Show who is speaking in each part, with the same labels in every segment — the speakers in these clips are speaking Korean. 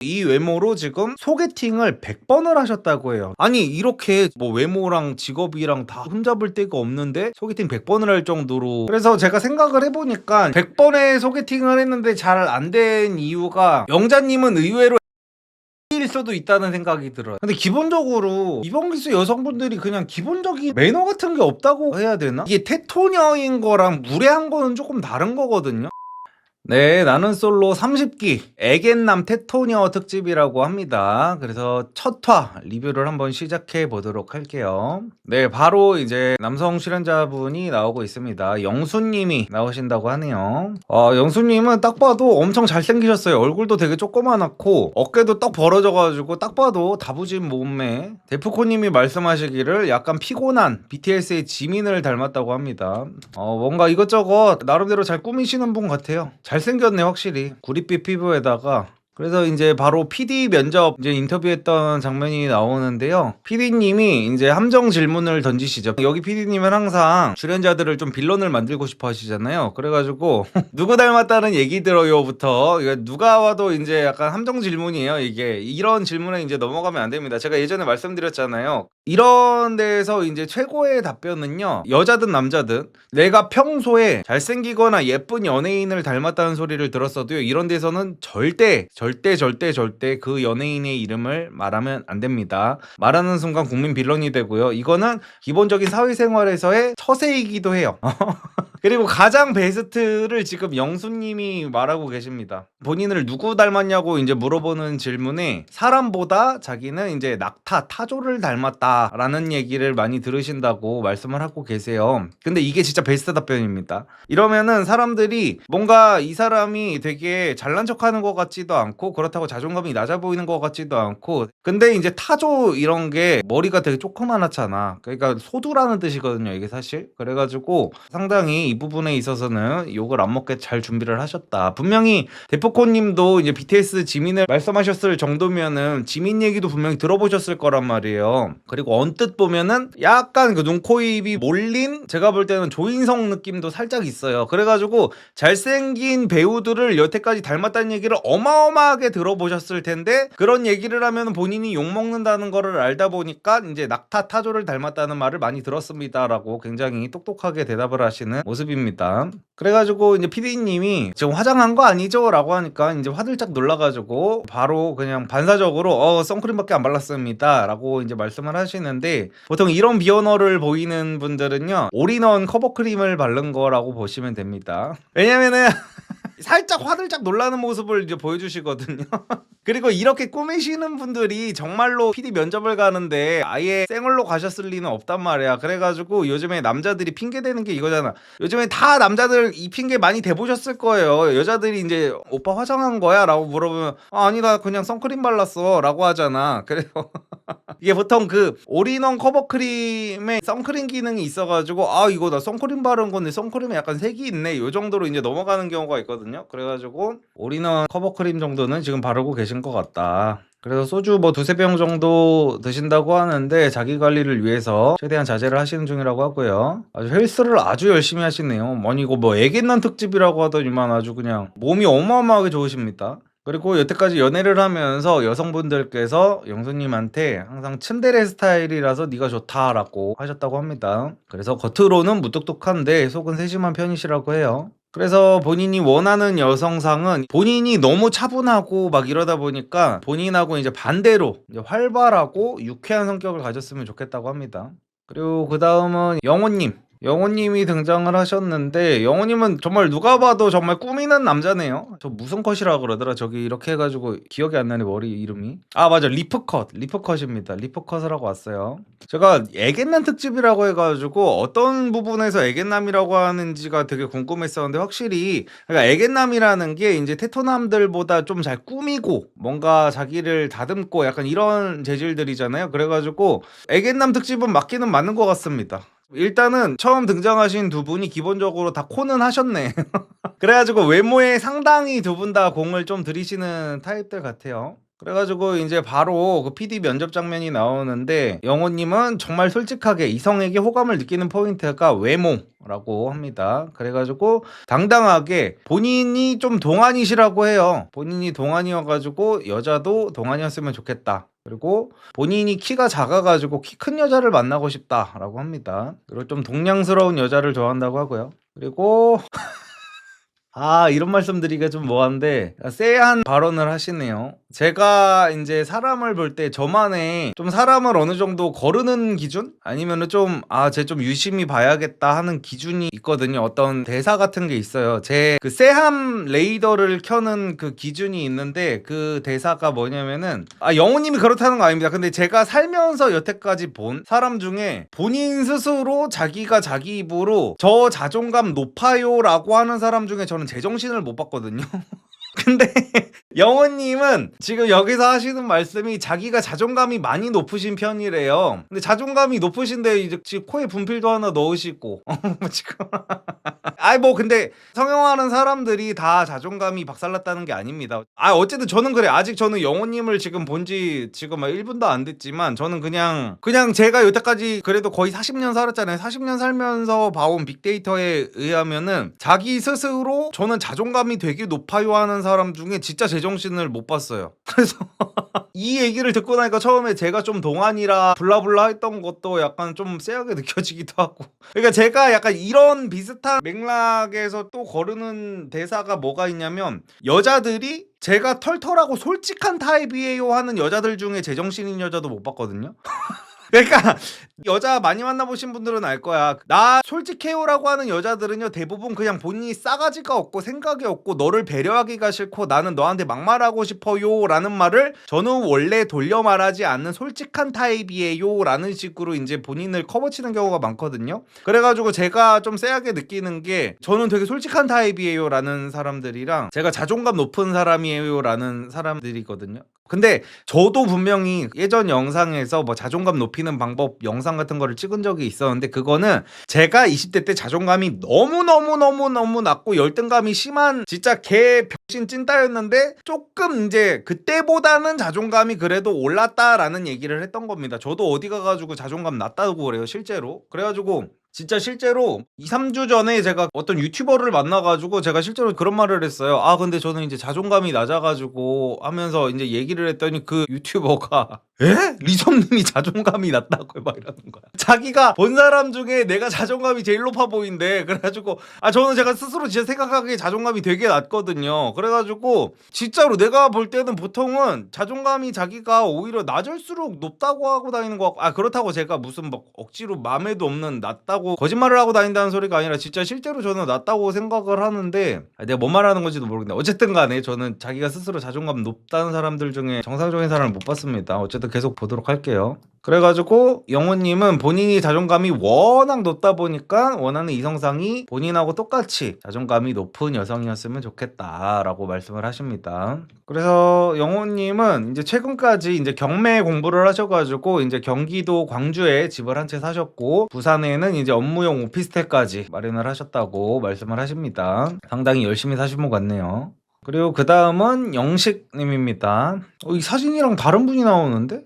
Speaker 1: 이 외모로 지금 소개팅을 100번을 하셨다고 해요. 아니 이렇게 뭐 외모랑 직업이랑 다 흠잡을 데가 없는데 소개팅 100번을 할 정도로. 그래서 제가 생각을 해보니까 100번의 소개팅을 했는데 잘 안 된 이유가 영자님은 의외로 일 수도 있다는 생각이 들어요. 근데 기본적으로 이범기수 여성분들이 그냥 기본적인 매너 같은 게 없다고 해야 되나? 이게 테토녀인 거랑 무례한 거는 조금 다른 거거든요. 네, 나는 솔로 30기 애견남 테토녀 특집이라고 합니다. 그래서 첫 화 리뷰를 한번 시작해 보도록 할게요. 네, 바로 이제 남성 출연자분이 나오고 있습니다. 영수님이 나오신다고 하네요. 영수님은 딱 봐도 엄청 잘생기셨어요. 얼굴도 되게 조그만하고 어깨도 딱 벌어져가지고 딱 봐도 다부진 몸매. 데프코님이 말씀하시기를 약간 피곤한 BTS의 지민을 닮았다고 합니다. 뭔가 이것저것 나름대로 잘 꾸미시는 분 같아요. 잘생겼네 확실히. 구릿빛 피부에다가. 그래서 이제 바로 PD 면접 이제 인터뷰했던 장면이 나오는데요. PD님이 이제 함정 질문을 던지시죠. 여기 PD님은 항상 출연자들을 좀 빌런을 만들고 싶어 하시잖아요. 그래가지고 누구 닮았다는 얘기 들어요부터 누가 와도 이제 약간 함정 질문이에요. 이게 이런 질문에 이제 넘어가면 안 됩니다. 제가 예전에 말씀드렸잖아요. 이런 데서 이제 최고의 답변은요, 여자든 남자든 내가 평소에 잘생기거나 예쁜 연예인을 닮았다는 소리를 들었어도요, 이런 데서는 절대 그 연예인의 이름을 말하면 안 됩니다. 말하는 순간 국민 빌런이 되고요. 이거는 기본적인 사회생활에서의 처세이기도 해요. 그리고 가장 베스트를 지금 영수님이 말하고 계십니다. 본인을 누구 닮았냐고 이제 물어보는 질문에 사람보다 자기는 이제 낙타, 타조를 닮았다라는 얘기를 많이 들으신다고 말씀을 하고 계세요. 근데 이게 진짜 베스트 답변입니다. 이러면은 사람들이 뭔가 이 사람이 되게 잘난 척하는 것 같지도 않고 그렇다고 자존감이 낮아 보이는 것 같지도 않고, 근데 이제 타조 이런 게 머리가 되게 조그만하잖아. 그러니까 소두라는 뜻이거든요, 이게 사실. 그래가지고 상당히 이 부분에 있어서는 욕을 안 먹게 잘 준비를 하셨다. 분명히 데프콘님도 이제 BTS 지민을 말씀하셨을 정도면은 지민 얘기도 분명히 들어보셨을 거란 말이에요. 그리고 언뜻 보면은 약간 그 눈, 코, 입이 몰린, 제가 볼 때는 조인성 느낌도 살짝 있어요. 그래가지고 잘생긴 배우들을 여태까지 닮았다는 얘기를 어마어마하게 들어보셨을 텐데, 그런 얘기를 하면 본인이 욕먹는다는 거를 알다 보니까 이제 낙타 타조를 닮았다는 말을 많이 들었습니다라고 굉장히 똑똑하게 대답을 하시는 모습입니다. 그래가지고 이제 PD님이 지금 화장한 거 아니죠? 라고 하니까 이제 화들짝 놀라가지고 바로 그냥 반사적으로 선크림밖에 안 발랐습니다 라고 이제 말씀을 하시는데, 보통 이런 비언어를 보이는 분들은요, 올인원 커버크림을 바른 거라고 보시면 됩니다. 왜냐면은 살짝 화들짝 놀라는 모습을 이제 보여주시거든요. 그리고 이렇게 꾸미시는 분들이 정말로 PD 면접을 가는데 아예 생얼로 가셨을 리는 없단 말이야. 그래가지고 요즘에 남자들이 핑계대는 게 이거잖아. 요즘에 다 남자들 이 핑계 많이 대보셨을 거예요. 여자들이 이제 오빠 화장한 거야? 라고 물어보면 아니 나 그냥 선크림 발랐어 라고 하잖아. 그래서 이게 보통 그 올인원 커버크림에 선크림 기능이 있어가지고 이거 나 선크림 바른 건데 선크림에 약간 색이 있네 요 정도로 이제 넘어가는 경우가 있거든요. 그래가지고 올인원 커버크림 정도는 지금 바르고 계신 것 같다. 그래서 소주 뭐 두세 병 정도 드신다고 하는데 자기 관리를 위해서 최대한 자제를 하시는 중이라고 하고요. 아주 헬스를 아주 열심히 하시네요. 아니 이거 뭐 애견남 특집이라고 하더니만 아주 그냥 몸이 어마어마하게 좋으십니다. 그리고 여태까지 연애를 하면서 여성분들께서 영수님한테 항상 츤데레 스타일이라서 네가 좋다라고 하셨다고 합니다. 그래서 겉으로는 무뚝뚝한데 속은 세심한 편이시라고 해요. 그래서 본인이 원하는 여성상은 본인이 너무 차분하고 막 이러다 보니까 본인하고 이제 반대로 이제 활발하고 유쾌한 성격을 가졌으면 좋겠다고 합니다. 그리고 그 다음은 영호님. 영호님이 등장을 하셨는데, 영호님은 정말 누가 봐도 정말 꾸미는 남자네요. 저 무슨 컷이라 그러더라. 저기 이렇게 해가지고 기억이 안 나네, 머리 이름이. 맞아, 리프컷입니다. 리프컷을 하고 왔어요. 제가 애견남 특집이라고 해가지고 어떤 부분에서 애견남이라고 하는지가 되게 궁금했었는데, 확실히 그러니까 애견남이라는 게 이제 테토남들보다 좀 잘 꾸미고 뭔가 자기를 다듬고 약간 이런 재질들이잖아요. 그래가지고 애견남 특집은 맞기는 맞는 것 같습니다. 일단은 처음 등장하신 두 분이 기본적으로 다 코는 하셨네. 그래가지고 외모에 상당히 두 분 다 공을 좀 들이시는 타입들 같아요. 그래가지고 이제 바로 그 PD 면접 장면이 나오는데 영호님은 정말 솔직하게 이성에게 호감을 느끼는 포인트가 외모라고 합니다. 그래가지고 당당하게 본인이 좀 동안이시라고 해요. 본인이 동안이어가지고 여자도 동안이었으면 좋겠다. 그리고 본인이 키가 작아가지고 키 큰 여자를 만나고 싶다라고 합니다. 그리고 좀 동냥스러운 여자를 좋아한다고 하고요. 그리고 이런 말씀 드리기가 좀 뭐한데 쎄한 발언을 하시네요. 제가 이제 사람을 볼 때 저만의 좀 사람을 어느 정도 거르는 기준? 아니면은 좀 쟤 좀 유심히 봐야겠다 하는 기준이 있거든요. 어떤 대사 같은 게 있어요. 제 그 쎄함 레이더를 켜는 그 기준이 있는데 그 대사가 뭐냐면은 영호님이 그렇다는 거 아닙니다. 근데 제가 살면서 여태까지 본 사람 중에 본인 스스로 자기가 자기 입으로 저 자존감 높아요라고 하는 사람 중에 저는 제정신을 못 봤거든요. 근데 영호님은 지금 여기서 하시는 말씀이 자기가 자존감이 많이 높으신 편이래요. 근데 자존감이 높으신데 이제 지금 코에 분필도 하나 넣으시고 지금 뭐 근데 성형하는 사람들이 다 자존감이 박살났다는 게 아닙니다. 어쨌든 저는 그래. 아직 저는 영호님을 지금 본지 지금 1분도 안 됐지만 저는 그냥 제가 여태까지 그래도 거의 40년 살았잖아요. 40년 살면서 봐온 빅데이터에 의하면은 자기 스스로 저는 자존감이 되게 높아요 하는 사람 중에 진짜 제정신을 못 봤어요. 그래서 이 얘기를 듣고 나니까 처음에 제가 좀 동안이라 블라블라 했던 것도 약간 좀 쎄하게 느껴지기도 하고. 그러니까 제가 약간 이런 비슷한 맥락에서 또 거르는 대사가 뭐가 있냐면 여자들이 제가 털털하고 솔직한 타입이에요 하는 여자들 중에 제정신인 여자도 못 봤거든요. 그러니까 여자 많이 만나보신 분들은 알 거야. 나 솔직해요라고 하는 여자들은요 대부분 그냥 본인이 싸가지가 없고 생각이 없고 너를 배려하기가 싫고 나는 너한테 막말하고 싶어요 라는 말을 저는 원래 돌려 말하지 않는 솔직한 타입이에요 라는 식으로 이제 본인을 커버치는 경우가 많거든요. 그래가지고 제가 좀 쎄하게 느끼는 게 저는 되게 솔직한 타입이에요 라는 사람들이랑 제가 자존감 높은 사람이에요 라는 사람들이거든요. 근데 저도 분명히 예전 영상에서 뭐 자존감 높이는 방법 영상 같은 거를 찍은 적이 있었는데 그거는 제가 20대 때 자존감이 너무 낮고 열등감이 심한 진짜 개 병신 찐따였는데 조금 이제 그때보다는 자존감이 그래도 올랐다라는 얘기를 했던 겁니다. 저도 어디 가가지고 자존감 낮다고 그래요 실제로. 그래가지고 진짜 실제로 2-3주 전에 제가 어떤 유튜버를 만나가지고 제가 실제로 그런 말을 했어요. 근데 저는 이제 자존감이 낮아가지고 하면서 이제 얘기를 했더니 그 유튜버가 리솜님이 자존감이 낮다고 막 이러는 거야. 자기가 본 사람 중에 내가 자존감이 제일 높아 보인대. 그래가지고 저는 제가 스스로 진짜 생각하기에 자존감이 되게 낮거든요. 그래가지고 진짜로 내가 볼 때는 보통은 자존감이 자기가 오히려 낮을수록 높다고 하고 다니는 거 같고 그렇다고 제가 무슨 막 억지로 맘에도 없는 낮다고 거짓말을 하고 다닌다는 소리가 아니라 진짜 실제로 저는 낮다고 생각을 하는데 내가 뭔 말하는 건지도 모르겠네. 어쨌든 간에 저는 자기가 스스로 자존감 높다는 사람들 중에 정상적인 사람을 못 봤습니다. 어쨌든 계속 보도록 할게요. 그래가지고 영호님은 본인이 자존감이 워낙 높다 보니까 원하는 이성상이 본인하고 똑같이 자존감이 높은 여성이었으면 좋겠다라고 말씀을 하십니다. 그래서 영호님은 이제 최근까지 이제 경매 공부를 하셔가지고 이제 경기도 광주에 집을 한 채 사셨고 부산에는 이제 업무용 오피스텔까지 마련을 하셨다고 말씀을 하십니다. 상당히 열심히 사신 분 같네요. 그리고 그 다음은 영식님입니다. 이 사진이랑 다른 분이 나오는데?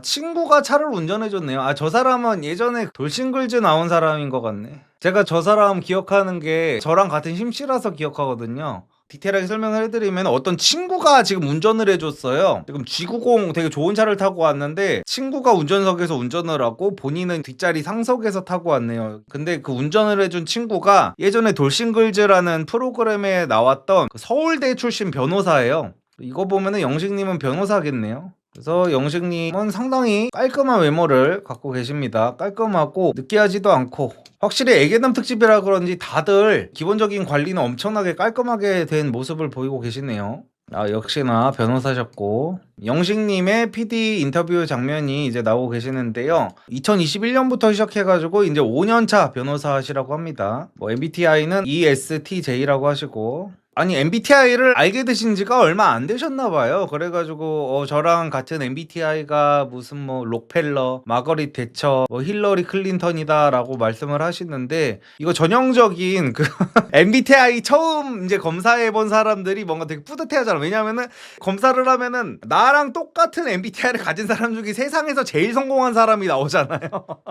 Speaker 1: 친구가 차를 운전해줬네요. 저 사람은 예전에 돌싱글즈 나온 사람인 것 같네. 제가 저 사람 기억하는 게 저랑 같은 심씨라서 기억하거든요. 디테일하게 설명을 해드리면 어떤 친구가 지금 운전을 해줬어요. 지금 G90 되게 좋은 차를 타고 왔는데 친구가 운전석에서 운전을 하고 본인은 뒷자리 상석에서 타고 왔네요. 근데 그 운전을 해준 친구가 예전에 돌싱글즈라는 프로그램에 나왔던 그 서울대 출신 변호사예요. 이거 보면은 영식님은 변호사겠네요. 그래서 영식님은 상당히 깔끔한 외모를 갖고 계십니다. 깔끔하고 느끼하지도 않고 확실히 애견남 특집이라 그런지 다들 기본적인 관리는 엄청나게 깔끔하게 된 모습을 보이고 계시네요. 역시나 변호사셨고 영식님의 PD 인터뷰 장면이 이제 나오고 계시는데요. 2021년부터 시작해가지고 이제 5년차 변호사 하시라고 합니다. MBTI는 ESTJ라고 하시고 아니 MBTI를 알게 되신 지가 얼마 안 되셨나 봐요. 그래가지고 저랑 같은 MBTI가 무슨 뭐 록펠러, 마거릿 대처, 뭐 힐러리 클린턴이다라고 말씀을 하시는데 이거 전형적인 그 MBTI 처음 이제 검사해본 사람들이 뭔가 되게 뿌듯해하잖아. 왜냐면은 검사를 하면은 나랑 똑같은 MBTI를 가진 사람 중에 세상에서 제일 성공한 사람이 나오잖아요.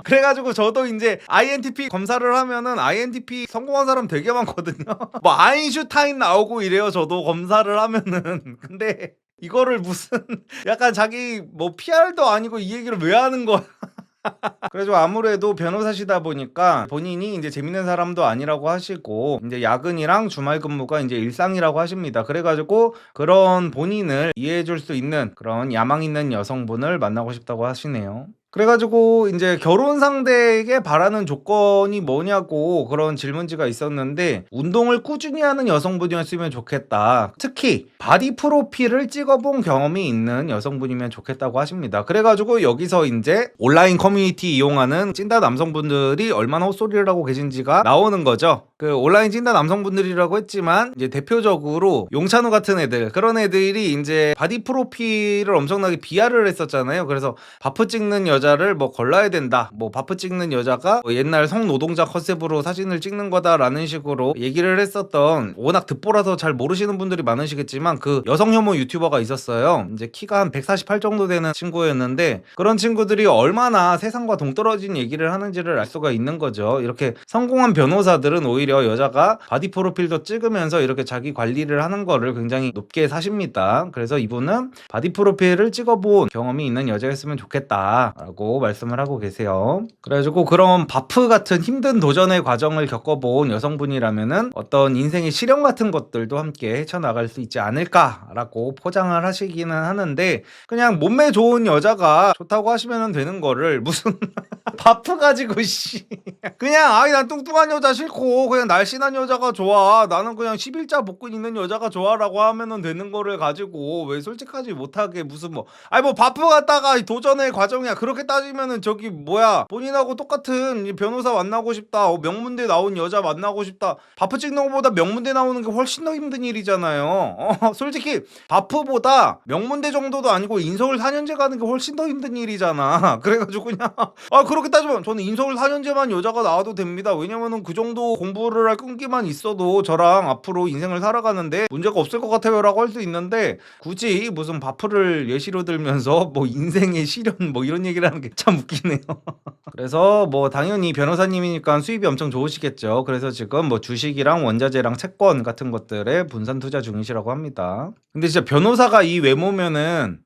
Speaker 1: 그래가지고 저도 이제 INTP 검사를 하면은 INTP 성공한 사람 되게 많거든요. 뭐 아인슈타인 나오고 이래요. 저도 검사를 하면은. 근데 이거를 무슨 약간 자기 뭐 PR도 아니고 이 얘기를 왜 하는 거야? 그래서 아무래도 변호사시다 보니까 본인이 이제 재밌는 사람도 아니라고 하시고 이제 야근이랑 주말 근무가 이제 일상이라고 하십니다. 그래가지고 그런 본인을 이해해줄 수 있는 그런 야망 있는 여성분을 만나고 싶다고 하시네요. 그래가지고 이제 결혼 상대에게 바라는 조건이 뭐냐고 그런 질문지가 있었는데 운동을 꾸준히 하는 여성분이었으면 좋겠다. 특히 바디 프로필을 찍어본 경험이 있는 여성분이면 좋겠다고 하십니다. 그래가지고 여기서 이제 온라인 커뮤니티 이용하는 찐따 남성분들이 얼마나 헛소리를 하고 계신지가 나오는 거죠. 그 온라인 찐따 남성분들이라고 했지만 이제 대표적으로 용찬우 같은 애들, 그런 애들이 이제 바디 프로필을 엄청나게 비하를 했었잖아요. 그래서 바프 찍는 여자를 뭐 걸러야 된다, 뭐 바프 찍는 여자가 뭐 옛날 성노동자 컨셉으로 사진을 찍는 거다라는 식으로 얘기를 했었던, 워낙 듣보라서 잘 모르시는 분들이 많으시겠지만 그 여성 혐오 유튜버가 있었어요. 이제 키가 한 148 정도 되는 친구였는데 그런 친구들이 얼마나 세상과 동떨어진 얘기를 하는지를 알 수가 있는 거죠. 이렇게 성공한 변호사들은 오히려 여자가 바디 프로필도 찍으면서 이렇게 자기 관리를 하는 거를 굉장히 높게 사십니다. 그래서 이분은 바디 프로필을 찍어본 경험이 있는 여자였으면 좋겠다라고 말씀을 하고 계세요. 그래가지고 그런 바프 같은 힘든 도전의 과정을 겪어본 여성분이라면은 어떤 인생의 시련 같은 것들도 함께 헤쳐나갈 수 있지 않을까라고 포장을 하시기는 하는데, 그냥 몸매 좋은 여자가 좋다고 하시면 되는 거를 무슨 바프 가지고 씨 그냥 난 뚱뚱한 여자 싫고 그냥 날씬한 여자가 좋아, 나는 그냥 11자 복근 있는 여자가 좋아라고 하면은 되는 거를 가지고 왜 솔직하지 못하게 무슨 뭐 바프 갖다가 도전의 과정이야. 그렇게 따지면은 저기 뭐야, 본인하고 똑같은 변호사 만나고 싶다, 명문대 나온 여자 만나고 싶다, 바프 찍는 것보다 명문대 나오는 게 훨씬 더 힘든 일이잖아요. 솔직히 바프보다 명문대 정도도 아니고 인서울 4년제 가는 게 훨씬 더 힘든 일이잖아. 그래가지고 그냥 그렇게 따지면 저는 인서울 4년제만 여자가 나와도 됩니다. 왜냐면은 그 정도 공부를 할 끈기만 있어도 저랑 앞으로 인생을 살아가는데 문제가 없을 것 같아요 라고 할 수 있는데, 굳이 무슨 바프를 예시로 들면서 뭐 인생의 시련 뭐 이런 얘기를 하는 게 참 웃기네요. 그래서 뭐 당연히 변호사님이니까 수입이 엄청 좋으시겠죠. 그래서 지금 뭐 주식이랑 원자재랑 채권 같은 것들에 분산 투자 중이시라고 합니다. 근데 진짜 변호사가 이 외모면은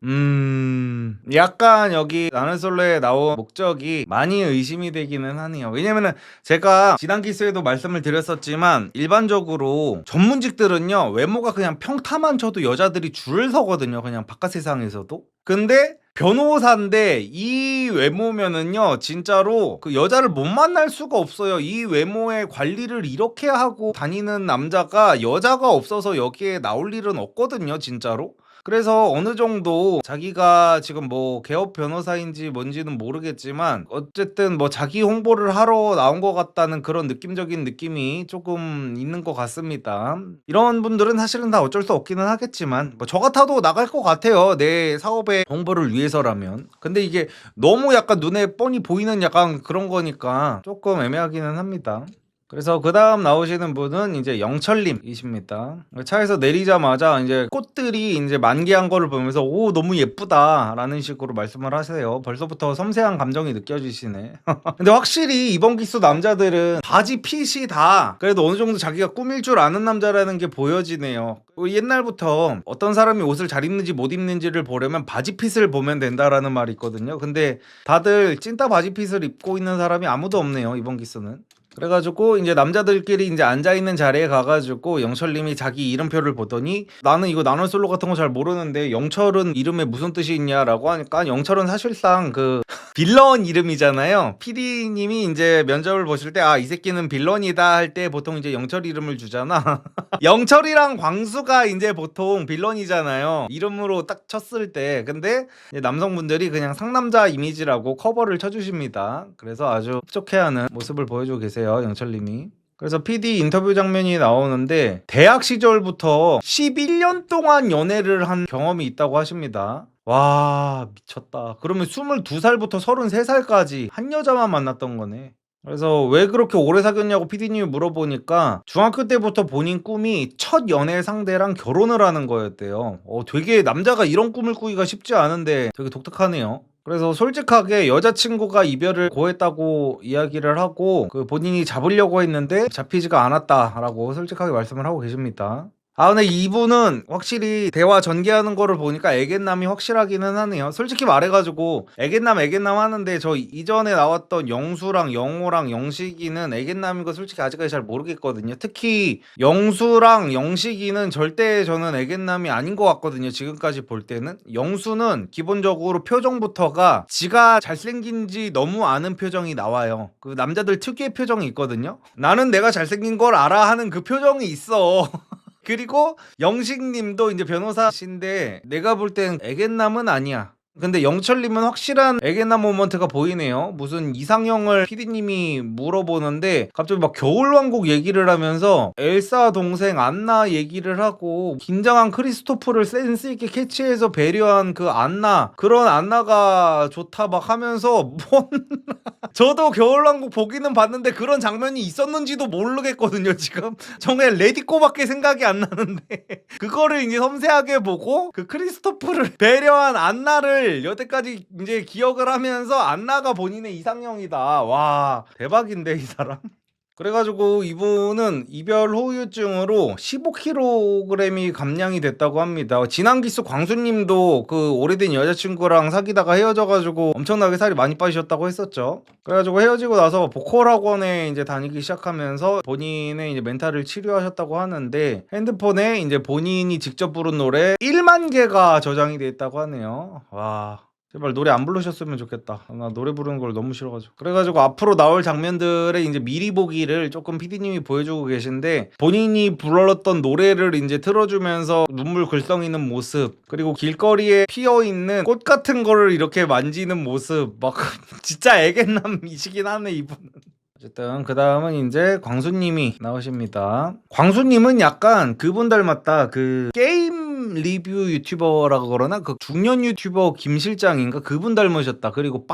Speaker 1: 약간 여기 나는 솔로에 나온 목적이 많이 의심이 되기는 하네요. 왜냐면은 제가 지난 기수에도 말씀을 드렸었지만 일반적으로 전문직들은요 외모가 그냥 평타만 쳐도 여자들이 줄을 서거든요. 그냥 바깥 세상에서도. 근데 변호사인데 이 외모면은요 진짜로 그 여자를 못 만날 수가 없어요. 이 외모의 관리를 이렇게 하고 다니는 남자가 여자가 없어서 여기에 나올 일은 없거든요 진짜로. 그래서 어느 정도 자기가 지금 뭐 개업 변호사인지 뭔지는 모르겠지만 어쨌든 뭐 자기 홍보를 하러 나온 것 같다는 그런 느낌적인 느낌이 조금 있는 것 같습니다. 이런 분들은 사실은 다 어쩔 수 없기는 하겠지만 뭐 저 같아도 나갈 것 같아요. 내 사업의 홍보를 위해서라면. 근데 이게 너무 약간 눈에 뻔히 보이는 약간 그런 거니까 조금 애매하기는 합니다. 그래서 그 다음 나오시는 분은 이제 영철님이십니다. 차에서 내리자마자 이제 꽃들이 이제 만개한 거를 보면서 오 너무 예쁘다 라는 식으로 말씀을 하세요. 벌써부터 섬세한 감정이 느껴지시네. 근데 확실히 이번 기수 남자들은 바지 핏이 다 그래도 어느 정도 자기가 꾸밀 줄 아는 남자라는 게 보여지네요. 옛날부터 어떤 사람이 옷을 잘 입는지 못 입는지를 보려면 바지 핏을 보면 된다라는 말이 있거든요. 근데 다들 찐따 바지 핏을 입고 있는 사람이 아무도 없네요 이번 기수는. 그래가지고 이제 남자들끼리 이제 앉아있는 자리에 가가지고 영철님이 자기 이름표를 보더니 나는 이거 나는 솔로 같은 거 잘 모르는데 영철은 이름에 무슨 뜻이 있냐라고 하니까 영철은 사실상 그 빌런 이름이잖아요. PD님이 이제 면접을 보실 때 이 새끼는 빌런이다 할 때 보통 이제 영철 이름을 주잖아. 영철이랑 광수가 이제 보통 빌런이잖아요. 이름으로 딱 쳤을 때. 근데 남성분들이 그냥 상남자 이미지라고 커버를 쳐주십니다. 그래서 아주 흡족해하는 모습을 보여주고 계세요 영철님이. 그래서 PD 인터뷰 장면이 나오는데 대학 시절부터 11년 동안 연애를 한 경험이 있다고 하십니다. 와, 미쳤다. 그러면 22살부터 33살까지 한 여자만 만났던 거네. 그래서 왜 그렇게 오래 사귀었냐고 PD님이 물어보니까 중학교 때부터 본인 꿈이 첫 연애 상대랑 결혼을 하는 거였대요. 되게 남자가 이런 꿈을 꾸기가 쉽지 않은데 되게 독특하네요. 그래서 솔직하게 여자친구가 이별을 고했다고 이야기를 하고 그 본인이 잡으려고 했는데 잡히지가 않았다라고 솔직하게 말씀을 하고 계십니다. 근데 이분은 확실히 대화 전개하는 거를 보니까 애견남이 확실하기는 하네요. 솔직히 말해가지고 애견남 하는데 저 이전에 나왔던 영수랑 영호랑 영식이는 애견남인 거 솔직히 아직까지 잘 모르겠거든요. 특히 영수랑 영식이는 절대 저는 애견남이 아닌 것 같거든요. 지금까지 볼 때는. 영수는 기본적으로 표정부터가 지가 잘생긴지 너무 아는 표정이 나와요. 그 남자들 특유의 표정이 있거든요. 나는 내가 잘생긴 걸 알아 하는 그 표정이 있어. 그리고 영식님도 이제 변호사신데 내가 볼 땐 애견남은 아니야. 근데 영철님은 확실한 애견남 모먼트가 보이네요. 무슨 이상형을 PD님이 물어보는데 갑자기 막 겨울왕국 얘기를 하면서 엘사 동생 안나 얘기를 하고 긴장한 크리스토프를 센스 있게 캐치해서 배려한 그 안나, 그런 안나가 좋다 막 하면서 뭔 저도 겨울왕국 보기는 봤는데 그런 장면이 있었는지도 모르겠거든요. 지금 정말 레디코밖에 생각이 안 나는데 그거를 이제 섬세하게 보고 그 크리스토프를 배려한 안나를 여태까지 이제 기억을 하면서 안나가 본인의 이상형이다. 와, 대박인데 이 사람. 그래가지고 이분은 이별 후유증으로 15kg이 감량이 됐다고 합니다. 지난 기수 광수님도 그 오래된 여자친구랑 사귀다가 헤어져가지고 엄청나게 살이 많이 빠지셨다고 했었죠. 그래가지고 헤어지고 나서 보컬 학원에 이제 다니기 시작하면서 본인의 이제 멘탈을 치료하셨다고 하는데 핸드폰에 이제 본인이 직접 부른 노래 1만 개가 저장이 돼 있다고 하네요. 와. 제발 노래 안 부르셨으면 좋겠다. 나 노래 부르는 걸 너무 싫어가지고. 그래가지고 앞으로 나올 장면들의 이제 미리 보기를 조금 PD님이 보여주고 계신데 본인이 불렀던 노래를 이제 틀어주면서 눈물 글썽이는 모습, 그리고 길거리에 피어있는 꽃 같은 거를 이렇게 만지는 모습, 막 진짜 애견남이시긴 하네 이분은. 어쨌든 그 다음은 이제 광수님이 나오십니다. 광수님은 약간 그분 닮았다. 그 게임 리뷰 유튜버라고 그러나 그 중년 유튜버 김 실장인가 그분 닮으셨다. 그리고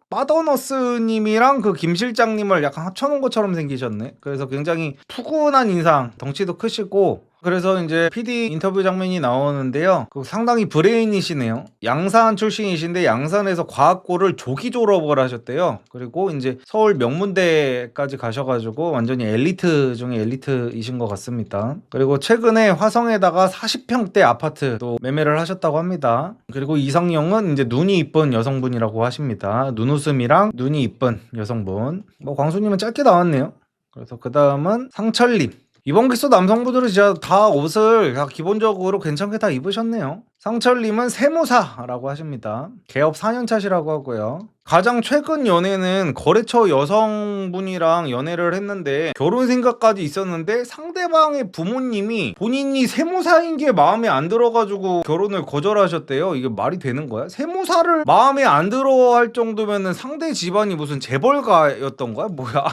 Speaker 1: 빠더너스님이랑 그 김 실장님을 약간 합쳐놓은 것처럼 생기셨네. 그래서 굉장히 푸근한 인상, 덩치도 크시고. 그래서 이제 PD 인터뷰 장면이 나오는데요. 상당히 브레인이시네요. 양산 출신이신데 양산에서 과학고를 조기 졸업을 하셨대요. 그리고 이제 서울 명문대까지 가셔가지고 완전히 엘리트 중에 엘리트이신 것 같습니다. 그리고 최근에 화성에다가 40평대 아파트도 매매를 하셨다고 합니다. 그리고 이상형은 이제 눈이 이쁜 여성분이라고 하십니다. 눈웃음이랑 눈이 이쁜 여성분. 광수님은 짧게 나왔네요. 그래서 그 다음은 상철님. 이번 기수 남성분들은 진짜 다 옷을 다 기본적으로 괜찮게 다 입으셨네요. 상철님은 세무사라고 하십니다. 개업 4년차시라고 하고요. 가장 최근 연애는 거래처 여성분이랑 연애를 했는데 결혼 생각까지 있었는데 상대방의 부모님이 본인이 세무사인 게 마음에 안 들어가지고 결혼을 거절하셨대요. 이게 말이 되는 거야? 세무사를 마음에 안 들어 할 정도면은 상대 집안이 무슨 재벌가였던 거야? 뭐야?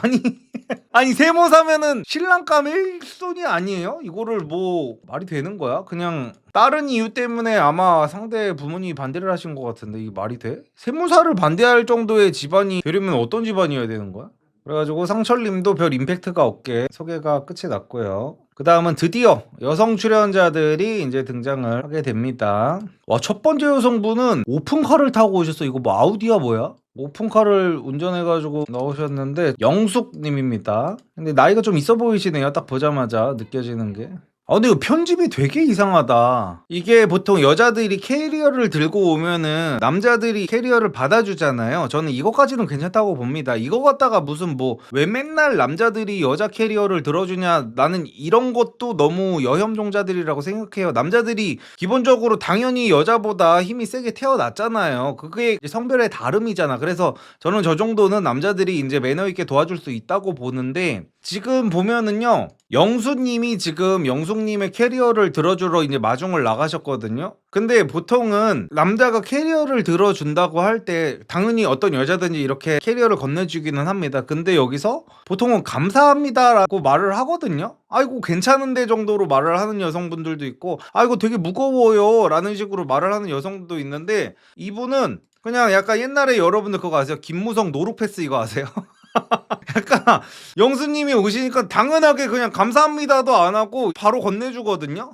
Speaker 1: 아니 세무사면은 신랑감 1순위 아니에요? 이거를 뭐 말이 되는 거야? 그냥 다른 이유 때문에 아마 상대 부모님이 반대를 하신 것 같은데 이게 말이 돼? 세무사를 반대할 정도의 집안이 되려면 어떤 집안이어야 되는 거야? 그래가지고 상철님도 별 임팩트가 없게 소개가 끝이 났고요. 그 다음은 드디어 여성 출연자들이 이제 등장을 하게 됩니다. 와, 첫 번째 여성분은 오픈카를 타고 오셨어. 이거 뭐 아우디야 뭐야? 오픈카를 운전해가지고 나오셨는데 영숙님입니다. 근데 나이가 좀 있어 보이시네요. 딱 보자마자 느껴지는 게. 근데 이거 편집이 되게 이상하다. 이게 보통 여자들이 캐리어를 들고 오면은 남자들이 캐리어를 받아주잖아요. 저는 이거까지는 괜찮다고 봅니다. 이거 갖다가 무슨 뭐 왜 맨날 남자들이 여자 캐리어를 들어주냐, 나는 이런 것도 너무 여혐종자들이라고 생각해요. 남자들이 기본적으로 당연히 여자보다 힘이 세게 태어났잖아요. 그게 성별의 다름이잖아. 그래서 저는 저 정도는 남자들이 이제 매너 있게 도와줄 수 있다고 보는데 지금 보면은요, 영수님이 지금 영숙님의 캐리어를 들어주러 이제 마중을 나가셨거든요. 근데 보통은 남자가 캐리어를 들어준다고 할 때 당연히 어떤 여자든지 이렇게 캐리어를 건네주기는 합니다. 근데 여기서 보통은 감사합니다라고 말을 하거든요. 아이고 괜찮은데 정도로 말을 하는 여성분들도 있고, 아이고 되게 무거워요 라는 식으로 말을 하는 여성도 있는데, 이분은 그냥 약간 옛날에 여러분들 그거 아세요? 김무성 노루패스 이거 아세요? 약간 영수님이 오시니까 당연하게 그냥 감사합니다도 안 하고 바로 건네주거든요.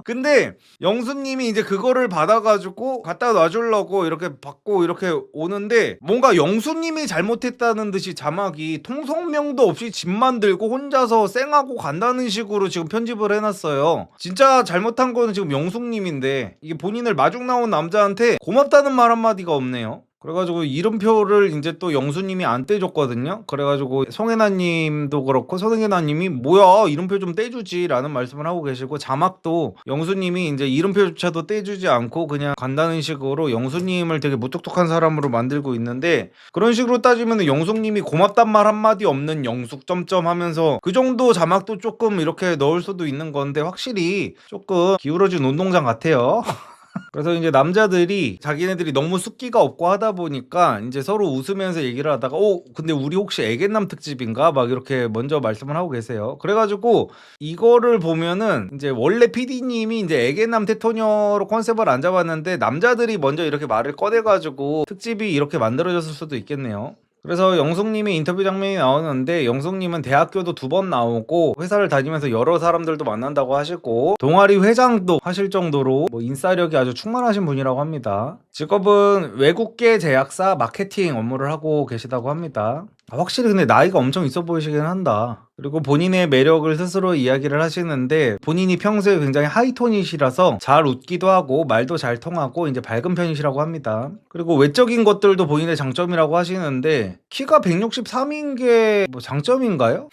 Speaker 1: 근데 영수님이 이제 그거를 받아가지고 갖다 놔주려고 이렇게 받고 이렇게 오는데, 뭔가 영수님이 잘못했다는 듯이 자막이 통성명도 없이 집만 들고 혼자서 쌩하고 간다는 식으로 지금 편집을 해놨어요. 진짜 잘못한 거는 지금 영숙님인데 이게 본인을 마중 나온 남자한테 고맙다는 말 한마디가 없네요. 그래가지고 이름표를 이제 또 영수님이 안 떼줬거든요. 그래가지고 송혜나님도 그렇고 손혜나님이 뭐야 이름표 좀 떼주지 라는 말씀을 하고 계시고, 자막도 영수님이 이제 이름표조차도 떼주지 않고 그냥 간다는 식으로 영수님을 되게 무뚝뚝한 사람으로 만들고 있는데, 그런 식으로 따지면 영숙님이 고맙단 말 한마디 없는 영숙 점점 하면서 그 정도 자막도 조금 이렇게 넣을 수도 있는 건데, 확실히 조금 기울어진 운동장 같아요. 그래서 이제 남자들이 자기네들이 너무 숫기가 없고 하다 보니까 이제 서로 웃으면서 얘기를 하다가, 근데 우리 혹시 애견남 특집인가? 막 이렇게 먼저 말씀을 하고 계세요. 그래가지고 이거를 보면은 이제 원래 PD님이 이제 애견남 테토녀로 컨셉을 안 잡았는데 남자들이 먼저 이렇게 말을 꺼내가지고 특집이 이렇게 만들어졌을 수도 있겠네요. 그래서 영숙님이 인터뷰 장면이 나오는데, 영숙님은 대학교도 2번 나오고 회사를 다니면서 여러 사람들도 만난다고 하시고 동아리 회장도 하실 정도로 뭐 인싸력이 아주 충만하신 분이라고 합니다. 직업은 외국계 제약사 마케팅 업무를 하고 계시다고 합니다. 확실히 근데 나이가 엄청 있어 보이시긴 한다. 그리고 본인의 매력을 스스로 이야기를 하시는데, 본인이 평소에 굉장히 하이톤이시라서 잘 웃기도 하고 말도 잘 통하고 이제 밝은 편이시라고 합니다. 그리고 외적인 것들도 본인의 장점이라고 하시는데, 키가 163인 게 뭐 장점인가요?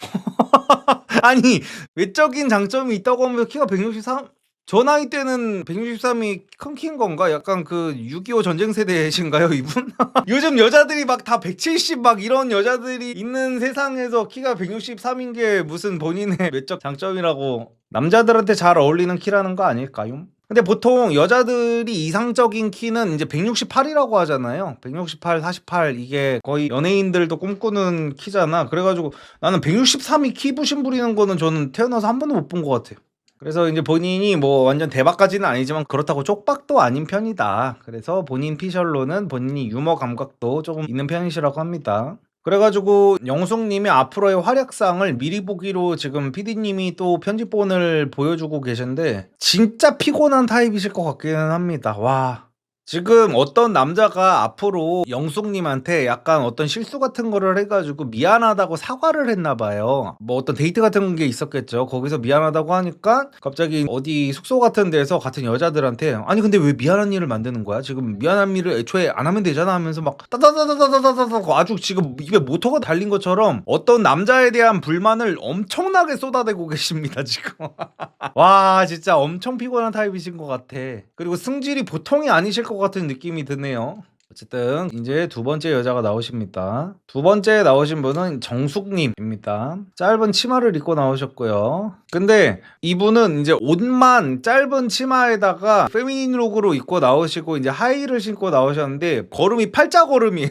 Speaker 1: 아니, 외적인 장점이 있다고 하면 키가 163? 저 나이 때는 163이 큰 키인 건가? 약간 그 6.25 전쟁 세대이신가요, 이분? 요즘 여자들이 막 다 170 막 이런 여자들이 있는 세상에서 키가 163인 게 무슨 본인의 외적 장점이라고. 남자들한테 잘 어울리는 키라는 거 아닐까요? 근데 보통 여자들이 이상적인 키는 이제 168이라고 하잖아요. 168, 48 이게 거의 연예인들도 꿈꾸는 키잖아. 그래가지고 나는 163이 키 부심 부리는 거는 저는 태어나서 한 번도 못 본 것 같아요. 그래서 이제 본인이 뭐 완전 대박까지는 아니지만 그렇다고 쪽박도 아닌 편이다. 그래서 본인 피셜로는 본인이 유머 감각도 조금 있는 편이시라고 합니다. 그래가지고 영숙님이 앞으로의 활약상을 미리 보기로 지금 PD님이 또 편집본을 보여주고 계신데, 진짜 피곤한 타입이실 것 같기는 합니다. 와. 지금 어떤 남자가 앞으로 영숙님한테 약간 어떤 실수 같은 거를 해가지고 미안하다고 사과를 했나봐요. 뭐 어떤 데이트 같은 게 있었겠죠. 거기서 미안하다고 하니까 갑자기 어디 숙소 같은 데서 같은 여자들한테, 아니 근데 왜 미안한 일을 만드는 거야? 지금 미안한 일을 애초에 안 하면 되잖아 하면서 막 따다다다다다다다 아주 지금 입에 모터가 달린 것처럼 어떤 남자에 대한 불만을 엄청나게 쏟아대고 계십니다 지금. 와, 진짜 엄청 피곤한 타입이신 것 같아. 그리고 승질이 보통이 아니실 것 같은 느낌이 드네요. 어쨌든 이제 2번째 여자가 나오십니다. 2번째 나오신 분은 정숙님입니다. 짧은 치마를 입고 나오셨고요. 근데 이분은 이제 옷만 짧은 치마에다가 페미닌 룩으로 입고 나오시고 이제 하이힐을 신고 나오셨는데 걸음이 팔자 걸음이에요.